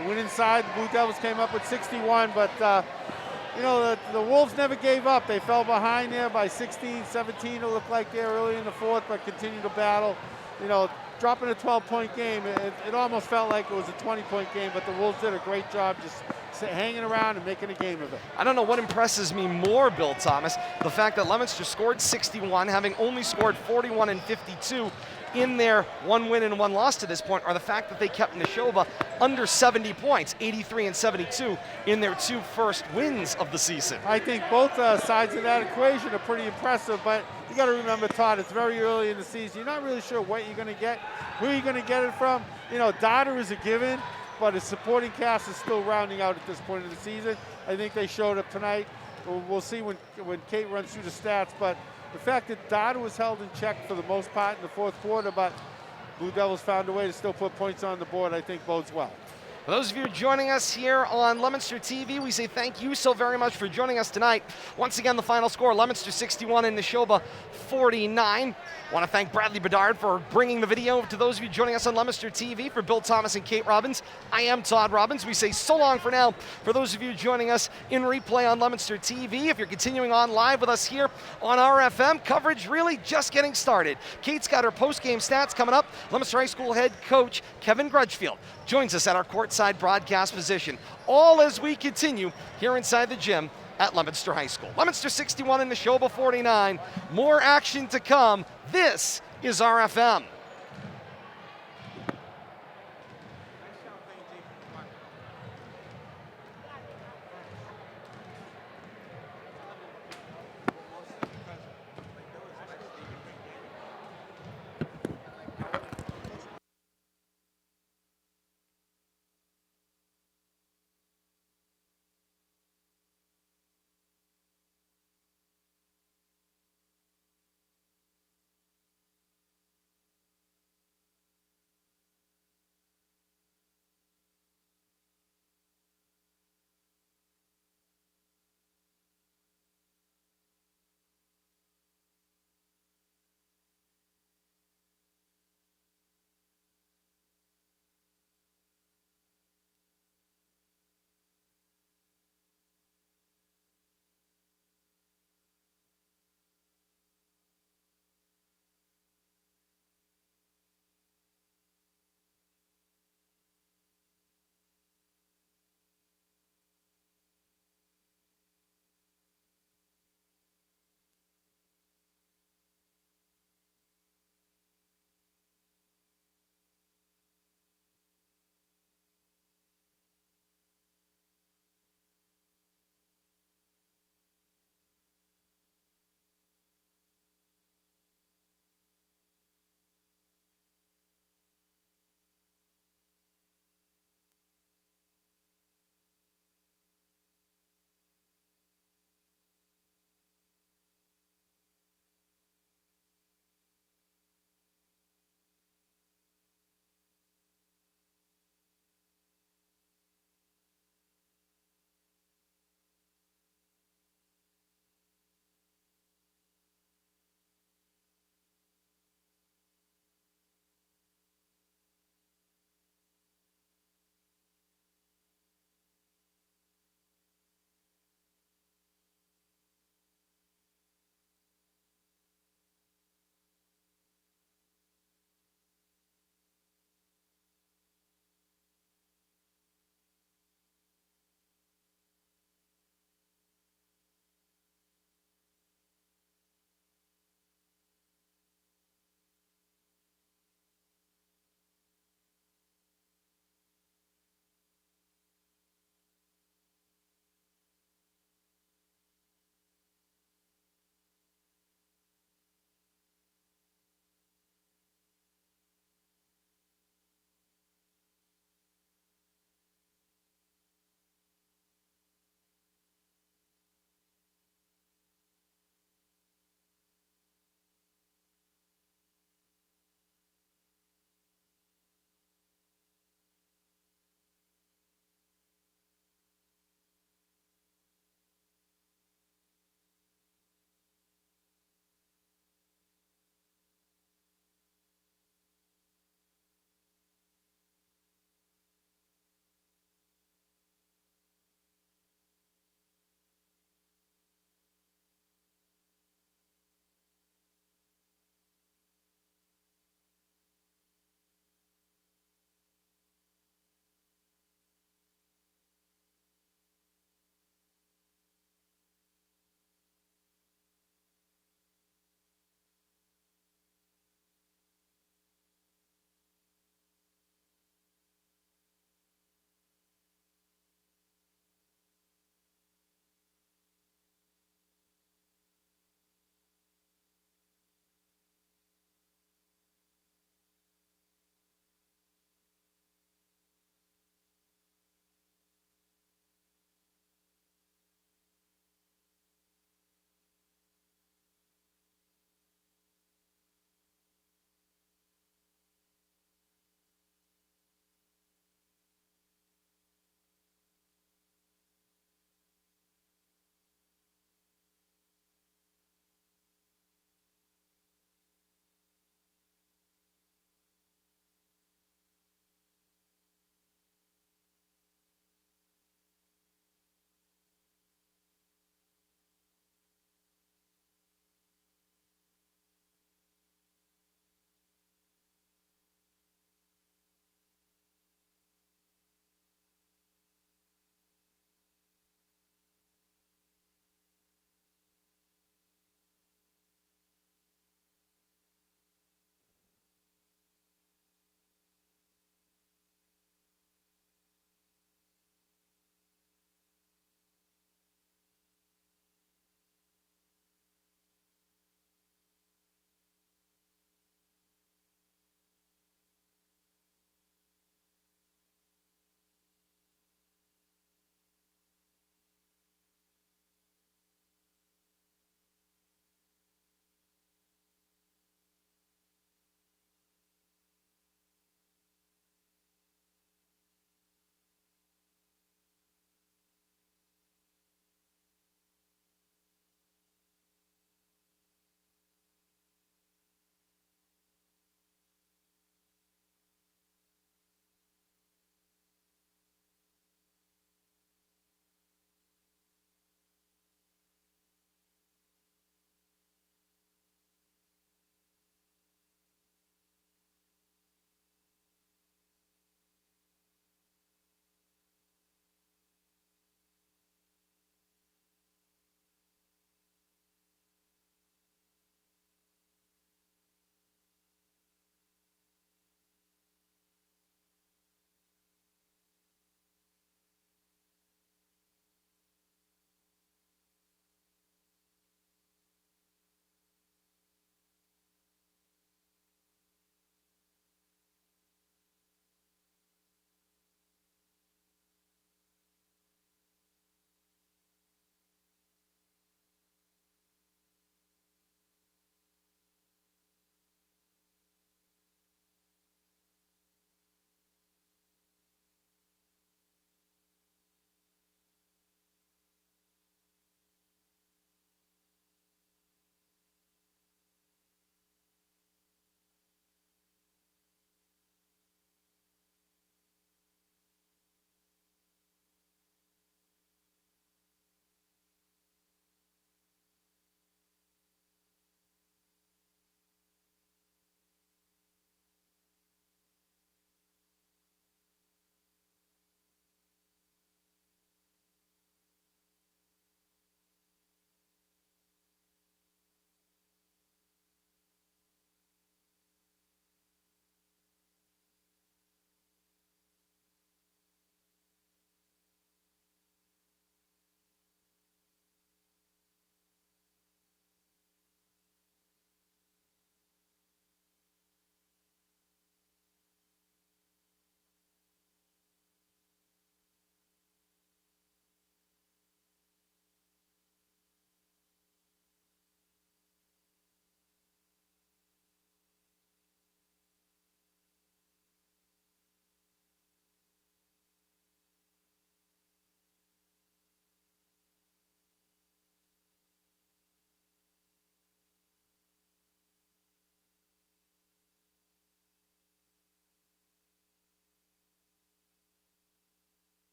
We went inside, the Blue Devils came up with 61, but you know, the Wolves never gave up. They fell behind there by 16, 17, it looked like there early in the fourth, but continued to battle. You know, dropping a 12-point game, it almost felt like it was a 20-point game, but the Wolves did a great job just hanging around and making a game of it. I don't know what impresses me more, Bill Thomas, the fact that Leominster scored 61, having only scored 41 and 52 in their 1 win and 1 loss to this point, or the fact that they kept Nashoba under 70 points, 83 and 72 in their 2 first wins of the season. I think both sides of that equation are pretty impressive, but you got to remember, Todd, it's very early in the season. You're not really sure what you're going to get, who you're going to get it from. You know, Dada is a given, but his supporting cast is still rounding out at this point of the season. I think they showed up tonight. We'll see when Kate runs through the stats, but the fact that Dada was held in check for the most part in the fourth quarter, but Blue Devils found a way to still put points on the board, I think bodes well. For those of you joining us here on Leominster TV, we say thank you so very much for joining us tonight. Once again, the final score, Leominster 61 and Nashoba 49. I want to thank Bradley Bedard for bringing the video to those of you joining us on Leominster TV. For Bill Thomas and Kate Robbins, I am Todd Robbins. We say so long for now. For those of you joining us in replay on Leominster TV, if you're continuing on live with us here on RFM, coverage really just getting started. Kate's got her post-game stats coming up. Leominster High School head coach Kevin Grudgefield joins us at our courtside broadcast position, all as we continue here inside the gym at Leominster High School. Leominster 61 and Nashoba 49. More action to come. This is RFM.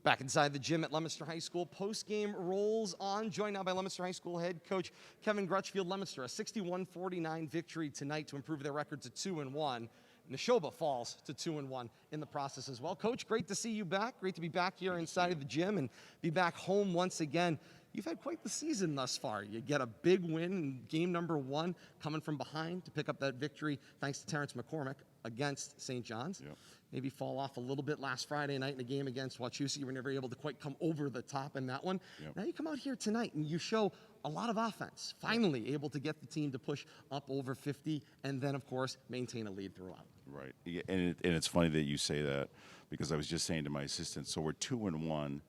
Back inside the gym at Leominster High School, post-game rolls on. Joined now by Leominster High School head coach Kevin Crutchfield. Leominster, a 61-49 victory tonight to improve their record to 2-1. Nashoba falls to 2-1 in the process as well. Coach, great to see you back. Great to be back here inside of the gym and be back home once again. You've had quite the season thus far. You get a big win in game number 1, coming from behind to pick up that victory thanks to Terrence McCormick against St. John's. Yep. Maybe fall off a little bit last Friday night in a game against Wachusett. You were never able to quite come over the top in that one. Yep. Now you come out here tonight and you show a lot of offense, finally able to get the team to push up over 50 and then, of course, maintain a lead throughout. Right. Yeah, and it's funny that you say that because I was just saying to my assistant, so we're 2-1.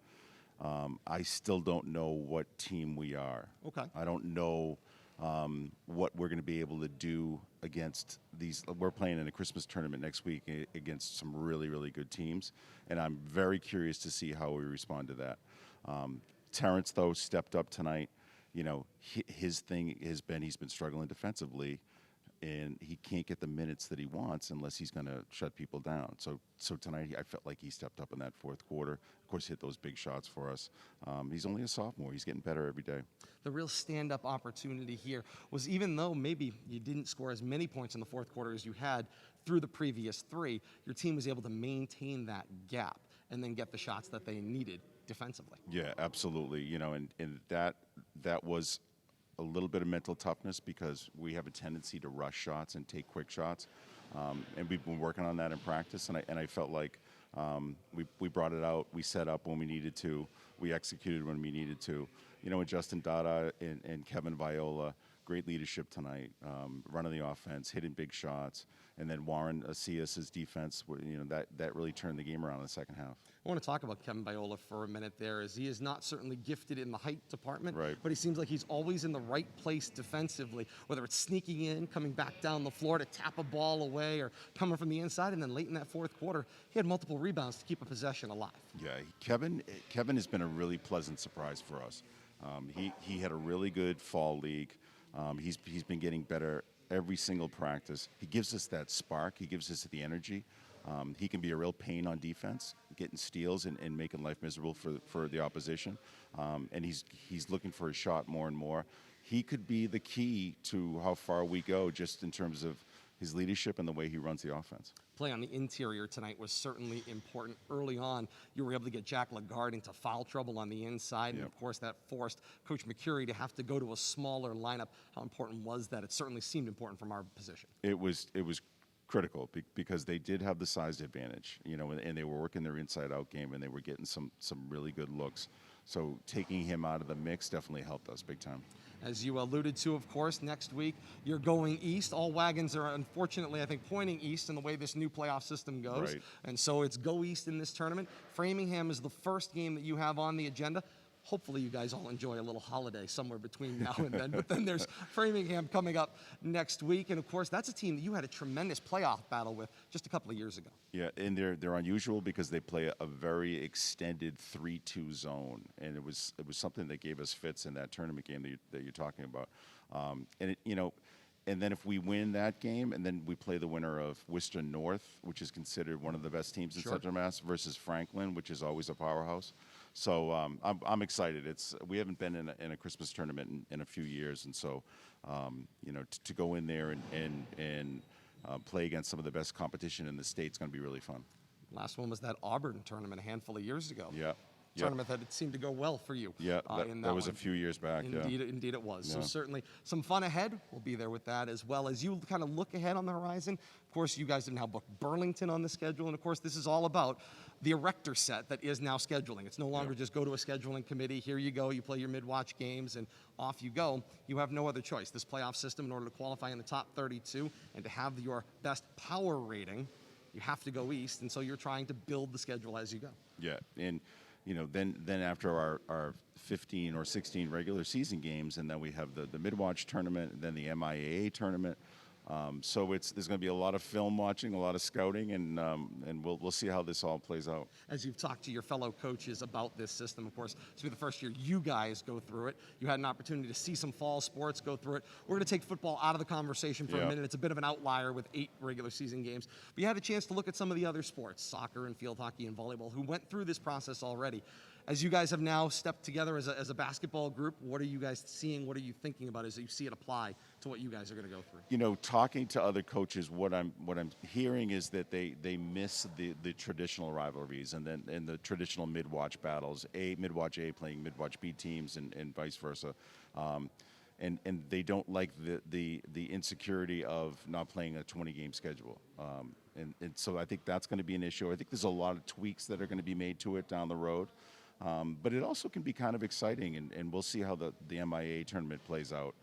I still don't know what team we are. Okay. I don't know what we're going to be able to do against these. We're playing in a Christmas tournament next week against some really, really good teams, and I'm very curious to see how we respond to that. Terrence, though, stepped up tonight. You know, his thing has been he's been struggling defensively, and he can't get the minutes that he wants unless he's going to shut people down. So tonight I felt like he stepped up in that fourth quarter. Of course, hit those big shots for us. He's only a sophomore. He's getting better every day. The real stand-up opportunity here was, even though maybe you didn't score as many points in the fourth quarter as you had through the previous 3, your team was able to maintain that gap and then get the shots that they needed defensively. Yeah, absolutely. You know, and that was a little bit of mental toughness because we have a tendency to rush shots and take quick shots, and we've been working on that in practice. And I felt like we brought it out. We set up when we needed to. We executed when we needed to. You know, with Justin Dada and Kevin Viola, great leadership tonight, running the offense, hitting big shots, and then Warren Asias' defense. You know, that really turned the game around in the second half. I want to talk about Kevin Viola for a minute there, as he is not certainly gifted in the height department, Right. but he seems like he's always in the right place defensively, whether it's sneaking in, coming back down the floor to tap a ball away, or coming from the inside, and then late in that fourth quarter, he had multiple rebounds to keep a possession alive. Yeah, Kevin has been a really pleasant surprise for us. He had a really good fall league. He's been getting better every single practice. He gives us that spark. He gives us the energy. He can be a real pain on defense, getting steals and making life miserable for the opposition. And he's looking for a shot more and more. He could be the key to how far we go just in terms of his leadership and the way he runs the offense. Play on the interior tonight was certainly important. Early on, you were able to get Jack Lagarde into foul trouble on the inside, and Yep. of course that forced Coach McCurry to have to go to a smaller lineup. How important was that? It certainly seemed important from our position. It was critical because they did have the size advantage, you know, and they were working their inside-out game, and they were getting some really good looks. So taking him out of the mix definitely helped us big time. As you alluded to, of course, next week you're going east. All wagons are, unfortunately, I think, pointing east in the way this new playoff system goes. Right. And so it's go east in this tournament. Framingham is the first game that you have on the agenda. Hopefully you guys all enjoy a little holiday somewhere between now and then. But then there's Framingham coming up next week. And, of course, that's a team that you had a tremendous playoff battle with just a couple of years ago. Yeah, and they're unusual because they play a very extended 3-2 zone, and it was something that gave us fits in that tournament game that you're talking about. And then if we win that game, and then we play the winner of Worcester North, which is considered one of the best teams in Sure. Central Mass, versus Franklin, which is always a powerhouse. So I'm excited. We haven't been in a Christmas tournament in a few years, and so to go in there and play against some of the best competition in the state is going to be really fun. Last one was that Auburn tournament a handful of years ago. Yeah. Tournament that it seemed to go well for you. Yeah, in that was one. a few years back. Indeed it was. So Yeah. certainly some fun ahead. We'll be there with that, as well as you kind of look ahead on the horizon. Of course, you guys have now booked Burlington on the schedule, and of course, this is all about the erector set that is now scheduling. It's no longer just go to a scheduling committee. Here you go. You play your mid-watch games, and off you go. You have no other choice. This playoff system, in order to qualify in the top 32 and to have your best power rating, you have to go east, and so you're trying to build the schedule as you go. Yeah, and then after our 15 or 16 regular season games, and then we have the mid-watch tournament, and then the MIAA tournament. So there's going to be a lot of film watching, a lot of scouting, and we'll see how this all plays out. As you've talked to your fellow coaches about this system, of course, this will be the first year you guys go through it. You had an opportunity to see some fall sports go through it. We're going to take football out of the conversation for a minute. It's a bit of an outlier with 8 regular season games. But you had a chance to look at some of the other sports, soccer and field hockey and volleyball, who went through this process already. As you guys have now stepped together as a basketball group, what are you guys seeing? What are you thinking about as you see it apply to what you guys are going to go through? You know, talking to other coaches, what I'm hearing is that they miss the traditional rivalries and the traditional mid-watch battles, mid-watch A playing mid-watch B teams and vice versa. And they don't like the insecurity of not playing a 20-game schedule. And so I think that's going to be an issue. I think there's a lot of tweaks that are going to be made to it down the road. But it also can be kind of exciting, and we'll see how the MIA tournament plays out.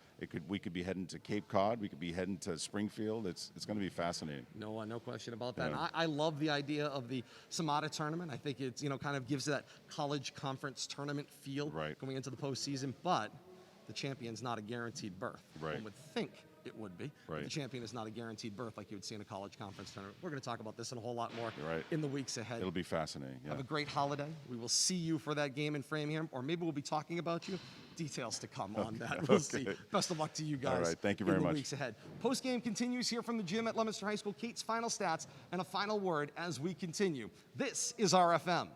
We could be heading to Cape Cod. We could be heading to Springfield. It's going to be fascinating. No question about that. Yeah. I love the idea of the Samata tournament. I think it's kind of gives that college conference tournament feel going into the postseason. But the champion's not a guaranteed berth. Right. One would think it would be. Right. But the champion is not a guaranteed berth like you would see in a college conference tournament. We're going to talk about this and a whole lot more in the weeks ahead. It'll be fascinating. Yeah. Have a great holiday. We will see you for that game in Framingham, or maybe we'll be talking about you. Details to come on that. We'll see. Best of luck to you guys. All right. Thank you very much. In the weeks ahead. Post-game continues here from the gym at Leominster High School. Kate's final stats and a final word as we continue. This is RFM.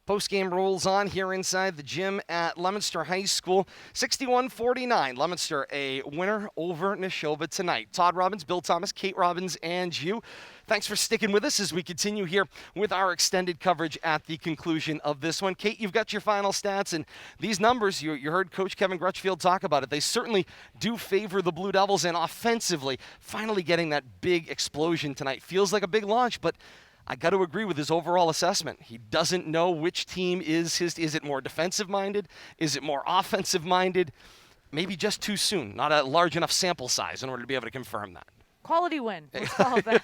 Post-game rolls on here inside the gym at Leominster High School. 61-49. Leominster a winner over Nashoba tonight. Todd Robbins, Bill Thomas, Kate Robbins, and you. Thanks for sticking with us as we continue here with our extended coverage at the conclusion of this one. Kate, you've got your final stats, and these numbers, you heard Coach Kevin Crutchfield talk about it. They certainly do favor the Blue Devils, and offensively, finally getting that big explosion tonight. Feels like a big launch, but I got to agree with his overall assessment. He doesn't know which team is his. Is it more defensive-minded? Is it more offensive-minded? Maybe just too soon. Not a large enough sample size in order to be able to confirm that. Quality win. Let's call it that.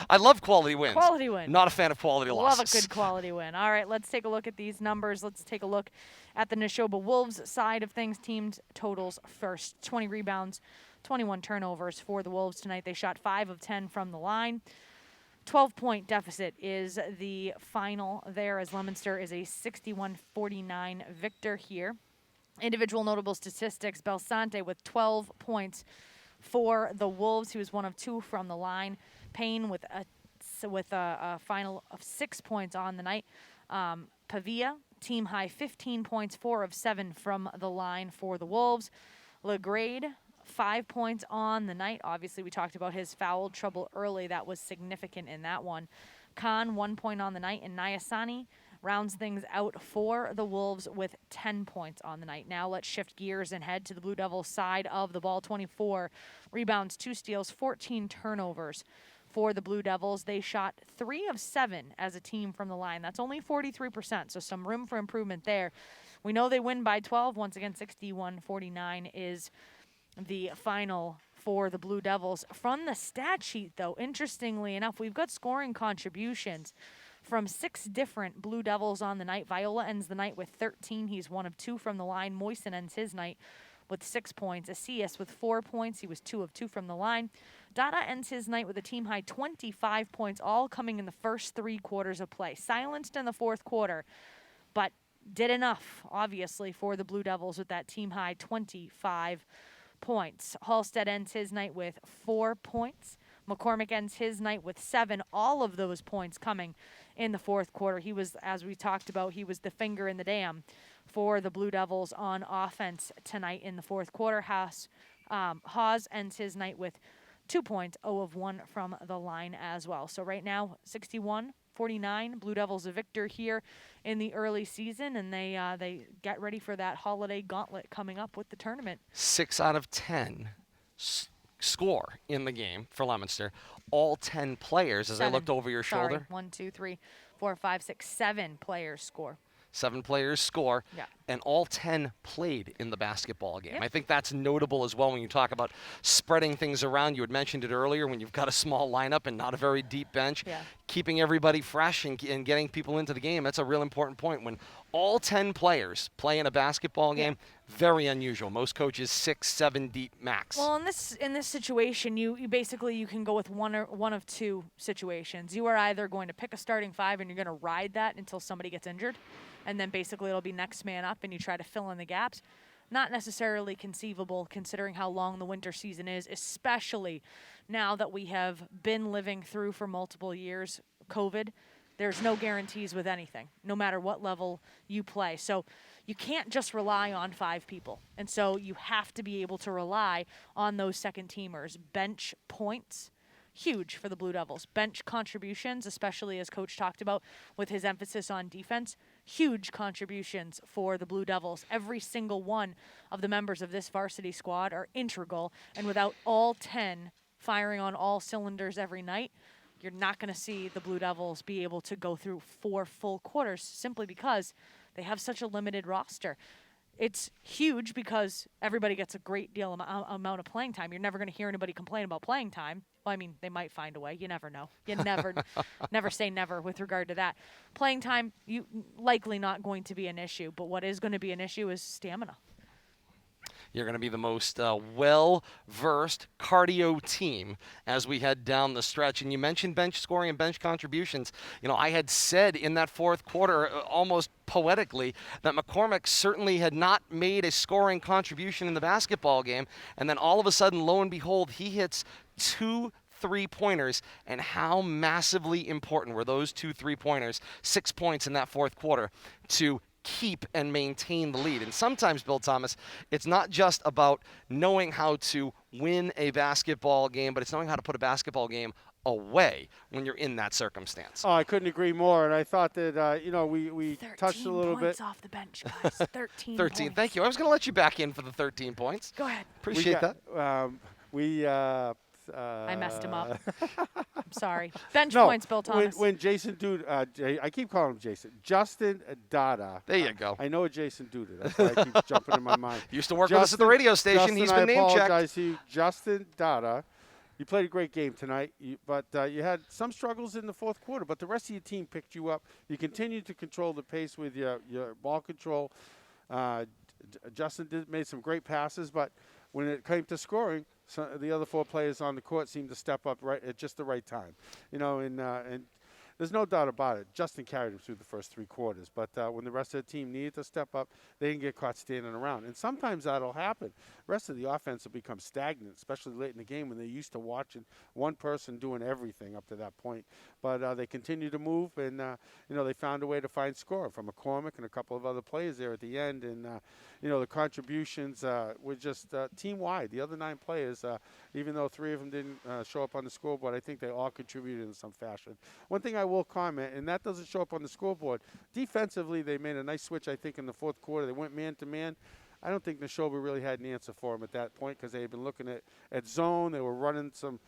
I love quality wins. Quality win. Not a fan of quality losses. Love a good quality win. All right, let's take a look at these numbers. Let's take a look at the Nashoba Wolves side of things. Team totals first. 20 rebounds, 21 turnovers for the Wolves tonight. They shot 5 of 10 from the line. 12-point deficit is the final there, as Leominster is a 61-49 victor here. Individual notable statistics, Belsante with 12 points for the Wolves. He was 1 of 2 from the line. Payne with a final of 6 points on the night. Pavia, team high 15 points, 4 of 7 from the line for the Wolves. LeGrade, 5 points on the night. Obviously, we talked about his foul trouble early. That was significant in that one. Khan, 1 point on the night. And Nyasani rounds things out for the Wolves with 10 points on the night. Now let's shift gears and head to the Blue Devils side of the ball. 24 rebounds, 2 steals, 14 turnovers for the Blue Devils. They shot 3 of 7 as a team from the line. That's only 43%, so some room for improvement there. We know they win by 12. Once again, 61-49 is the final for the Blue Devils. From the stat sheet, though, interestingly enough, we've got scoring contributions from 6 different Blue Devils on the night. Viola ends the night with 13. He's 1 of 2 from the line. Moisen ends his night with 6 points. Asias with 4 points. He was 2 of 2 from the line. Dada ends his night with a team-high 25 points, all coming in the first 3 quarters of play. Silenced in the 4th quarter, but did enough, obviously, for the Blue Devils with that team-high 25 points. Halstead ends his night with 4 points. McCormick ends his night with 7, all of those points coming in the fourth quarter. He was, as we talked about, he was the finger in the dam for the Blue Devils on offense tonight in the fourth quarter. Haas ends his night with 2 points, 0 of 1 from the line as well. So right now, 61-49, Blue Devils a victor here in the early season, and they get ready for that holiday gauntlet coming up with the tournament. 6 out of 10 score in the game for Leominster. All 10 players, as I looked over your shoulder. 1, 2, 3, 4, 5, 6, 7 players score. 7 players score, Yeah. and all 10 played in the basketball game. Yep. I think that's notable as well when you talk about spreading things around. You had mentioned it earlier when you've got a small lineup and not a very deep bench. Yeah. Keeping everybody fresh and getting people into the game, that's a real important point. When all 10 players play in a basketball game, very unusual. Most coaches 6, 7 deep max. Well, in this situation, you basically you can go with one of two situations. You are either going to pick a starting 5 and you're going to ride that until somebody gets injured, and then basically it'll be next man up and you try to fill in the gaps. Not necessarily conceivable considering how long the winter season is, especially now that we have been living through for multiple years COVID. There's no guarantees with anything, no matter what level you play. So you can't just rely on 5 people. And so you have to be able to rely on those second teamers. Bench points, huge for the Blue Devils. Bench contributions, especially as Coach talked about with his emphasis on defense, huge contributions for the Blue Devils. Every single one of the members of this varsity squad are integral, and without all 10 firing on all cylinders every night, you're not going to see the Blue Devils be able to go through 4 full quarters simply because they have such a limited roster. It's huge because everybody gets a great deal amount of playing time. You're never going to hear anybody complain about playing time. Well, I mean, they might find a way. You never know. You never say never with regard to that. Playing time, you likely not going to be an issue, but what is going to be an issue is stamina. You're going to be the most well-versed cardio team as we head down the stretch. And you mentioned bench scoring and bench contributions. You know, I had said in that fourth quarter, almost poetically, that McCormick certainly had not made a scoring contribution in the basketball game. And then all of a sudden, lo and behold, he hits 2 3-pointers, and how massively important were those 2 3-pointers, 6 points in that fourth quarter, to keep and maintain the lead. And sometimes, Bill Thomas, it's not just about knowing how to win a basketball game, but it's knowing how to put a basketball game away when you're in that circumstance. Oh, I couldn't agree more. And I thought that, we touched a little bit. 13 points off the bench, guys. 13 13. points. Thank you. I was going to let you back in for the 13 points. Go ahead. Appreciate that. I messed him up. I'm sorry. Bench No, points, Bill Thomas. when Jason Duda, I keep calling him Jason. Justin Dada. There you go. I know a Jason Duda. That's why I keep jumping in my mind. He used to work with us at the radio station. Justin, He's been name checked. I apologize to you. Justin Dada. You played a great game tonight, but you had some struggles in the fourth quarter, but the rest of your team picked you up. You continued to control the pace with your ball control. Justin made some great passes, but when it came to scoring, the other 4 players on the court seemed to step up right at just the right time. And there's no doubt about it. Justin carried him through the first 3 quarters, but when the rest of the team needed to step up, they didn't get caught standing around. And sometimes that'll happen. The rest of the offense will become stagnant, especially late in the game when they're used to watching one person doing everything up to that point. But they continue to move, and they found a way to find score from McCormick and a couple of other players there at the end. And the contributions were just team-wide. The other 9 players, even though 3 of them didn't show up on the scoreboard, I think they all contributed in some fashion. One thing I will comment, and that doesn't show up on the scoreboard, defensively they made a nice switch, I think, in the fourth quarter. They went man-to-man. I don't think Nashoba really had an answer for him at that point because they had been looking at zone. They were running some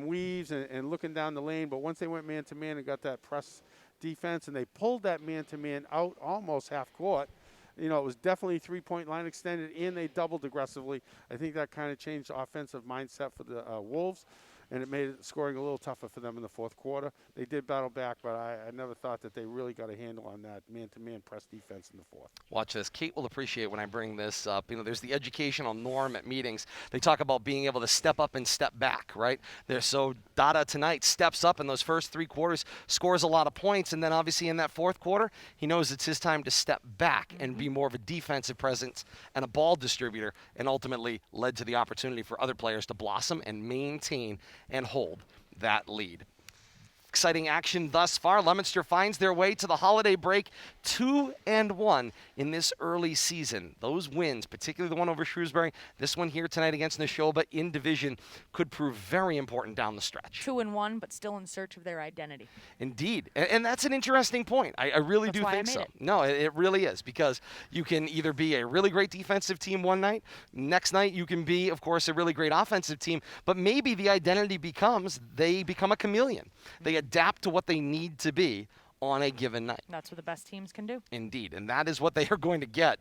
weaves and looking down the lane. But once they went man-to-man and got that press defense and they pulled that man-to-man out almost half court, it was definitely 3-point line extended, and they doubled aggressively. I think that kind of changed the offensive mindset for the Wolves, and it made scoring a little tougher for them in the fourth quarter. They did battle back, but I never thought that they really got a handle on that man-to-man press defense in the fourth. Watch this. Kate will appreciate when I bring this up. There's the educational norm at meetings. They talk about being able to step up and step back, right? So Dada tonight steps up in those first 3 quarters, scores a lot of points, and then obviously in that fourth quarter, he knows it's his time to step back and be more of a defensive presence and a ball distributor, and ultimately led to the opportunity for other players to blossom and maintain and hold that lead. Exciting action thus far. Leominster finds their way to the holiday break 2-1 in this early season. Those wins, particularly the one over Shrewsbury, this one here tonight against Nashoba in division, could prove very important down the stretch. 2-1, but still in search of their identity. Indeed. And that's an interesting point. I really That's do why think I so. made it. No, it really is, because you can either be a really great defensive team one night, next night you can be, of course, a really great offensive team, but maybe the identity becomes they become a chameleon. They adapt to what they need to be on a given night. That's what the best teams can do. Indeed, and that is what they are going to get.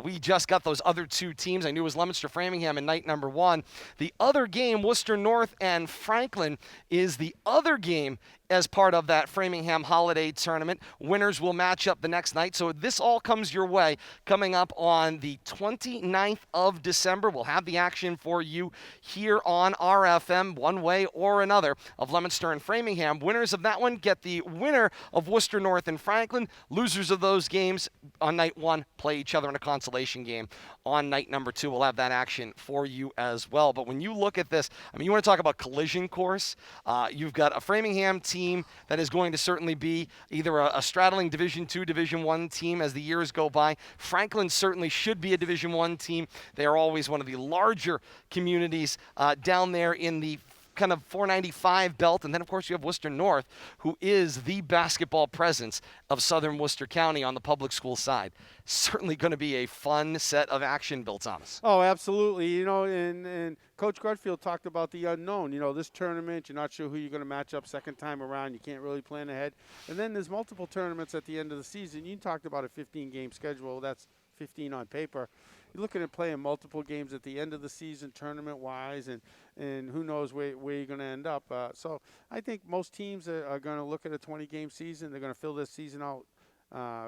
We just got those other two teams. I knew it was Leominster Framingham in night number 1. The other game, Worcester North and Franklin, is the other game as part of that Framingham Holiday Tournament. Winners will match up the next night. So this all comes your way coming up on the 29th of December. We'll have the action for you here on RFM one way or another of Leominster and Framingham. Winners of that one get the winner of Worcester North and Franklin. Losers of those games on night 1 play each other in a consolation game. On night number 2, we'll have that action for you as well. But when you look at this, I mean, you want to talk about collision course. You've got a Framingham team that is going to certainly be either a straddling Division II, Division I team as the years go by. Franklin certainly should be a Division I team. They are always one of the larger communities down there in the kind of 495 belt. And then, of course, you have Worcester North, who is the basketball presence of southern Worcester County on the public school side. Certainly going to be a fun set of action, Bill Thomas. Oh, absolutely. You know, and Coach Grudfield talked about the unknown. You know, this tournament, you're not sure who you're going to match up second time around. You can't really plan ahead. And then there's multiple tournaments at the end of the season. You talked about a 15-game schedule. That's 15 on paper. You're looking at playing multiple games at the end of the season, tournament-wise, and who knows where you're going to end up. So I think most teams are going to look at a 20-game season. They're going to fill this season out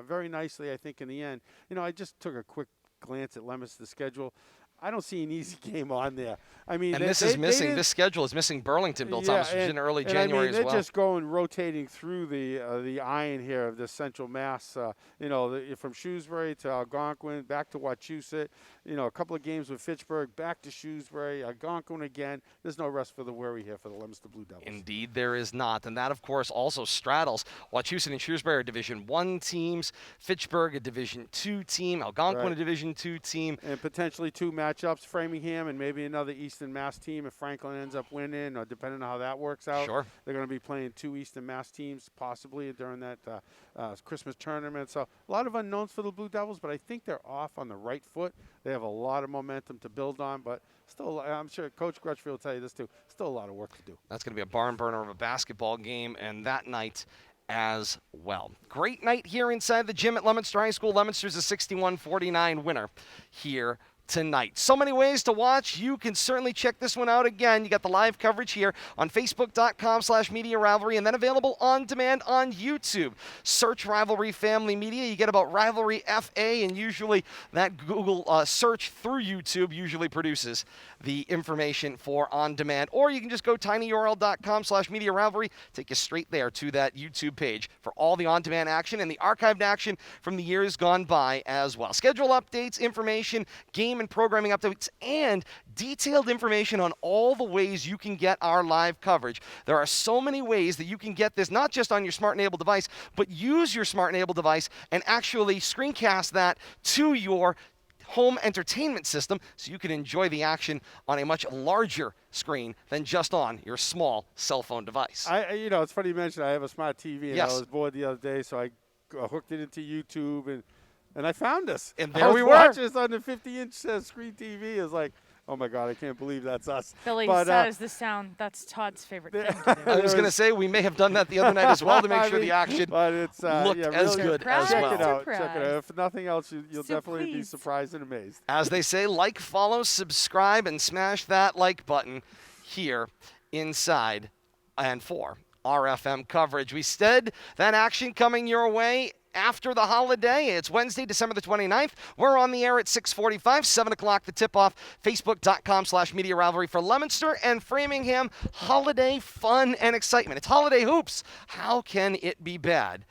very nicely, I think, in the end. You know, I just took a quick glance at Leominster's schedule. I don't see an easy game on there. I mean, and this schedule is missing Burlington, Bill Thomas, which is in early January as well. They're just going rotating through the iron here of the Central Mass. You know, from Shrewsbury to Algonquin, back to Wachusett. You know, a couple of games with Fitchburg, back to Shrewsbury, Algonquin again. There's no rest for the weary here for the Leominster Blue Devils. Indeed, there is not, and that, of course, also straddles Wachusett and Shrewsbury are Division I teams, Fitchburg a Division II team, Algonquin a Division II team, and potentially 2 matchups, Framingham and maybe another Eastern Mass team if Franklin ends up winning, or depending on how that works out. Sure. They're going to be playing 2 Eastern Mass teams possibly during that Christmas tournament. So a lot of unknowns for the Blue Devils, but I think they're off on the right foot. They have a lot of momentum to build on, but still, I'm sure Coach Crutchfield will tell you this too, still a lot of work to do. That's going to be a barn burner of a basketball game, and that night as well. Great night here inside the gym at Leominster High School. Leominster's a 61-49 winner here tonight. So many ways to watch. You can certainly check this one out again. You got the live coverage here on Facebook.com/Media Rivalry, and then available on demand on YouTube. Search Rivalry Family Media. You get about Rivalry FA, and usually that Google search through YouTube usually produces the information for on demand. Or you can just go tinyurl.com/Media Rivalry. Take you straight there to that YouTube page for all the on demand action and the archived action from the years gone by as well. Schedule updates, information, game and programming updates, and detailed information on all the ways you can get our live coverage. There are so many ways that you can get this, not just on your smart-enabled device, but use your smart-enabled device and actually screencast that to your home entertainment system so you can enjoy the action on a much larger screen than just on your small cell phone device. You know, it's funny you mentioned I have a smart TV, and yes. I was bored the other day, so I hooked it into YouTube, and I found us. And there we were. Watching this on the 50-inch screen TV. Is like, oh my God, I can't believe that's us. Billy says the sound, that's Todd's favorite thing to do. I was going to say, we may have done that the other night as well to make sure the action but it's, looked as really good as well. Check it out. If nothing else, you'll definitely be surprised and amazed. As they say, like, follow, subscribe, and smash that like button here inside and for RFM coverage. We said that action coming your way after the holiday. It's Wednesday, December the 29th. We're on the air at 6:45, 7 o'clock the tip-off. Facebook.com/Media Rivalry for Leominster and Framingham. Holiday fun and excitement. It's holiday hoops. How can it be bad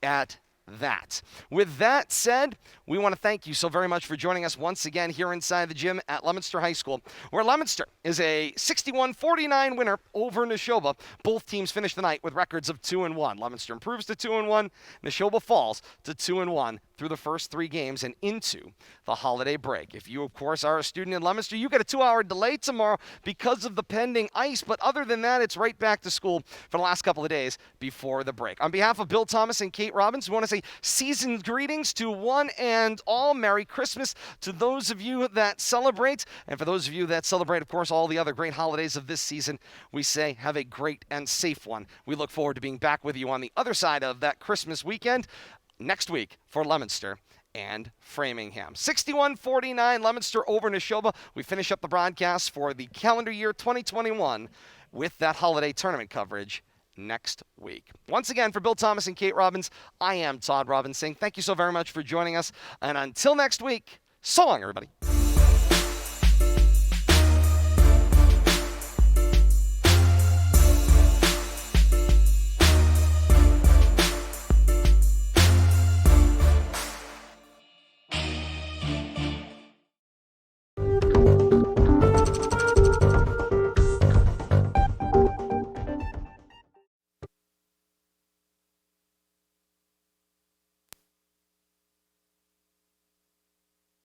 at that. With that said, we want to thank you so very much for joining us once again here inside the gym at Leominster High School, where Leominster is a 61-49 winner over Nashoba. Both teams finished the night with records of 2-1. Leominster improves to 2-1. Nashoba falls to 2-1 through the first 3 games and into the holiday break. If you, of course, are a student in Leominster, you get a 2-hour delay tomorrow because of the pending ice. But other than that, it's right back to school for the last couple of days before the break. On behalf of Bill Thomas and Kate Robbins, we want to say season greetings to one and all. Merry Christmas to those of you that celebrate. And for those of you that celebrate, of course, all the other great holidays of this season, we say have a great and safe one. We look forward to being back with you on the other side of that Christmas weekend next week for Leominster and Framingham. 61-49 Leominster over Nashoba. We finish up the broadcast for the calendar year 2021 with that holiday tournament coverage next week. Once again, for Bill Thomas and Kate Robbins, I am Todd Robbins saying thank you so very much for joining us. And until next week, so long, everybody.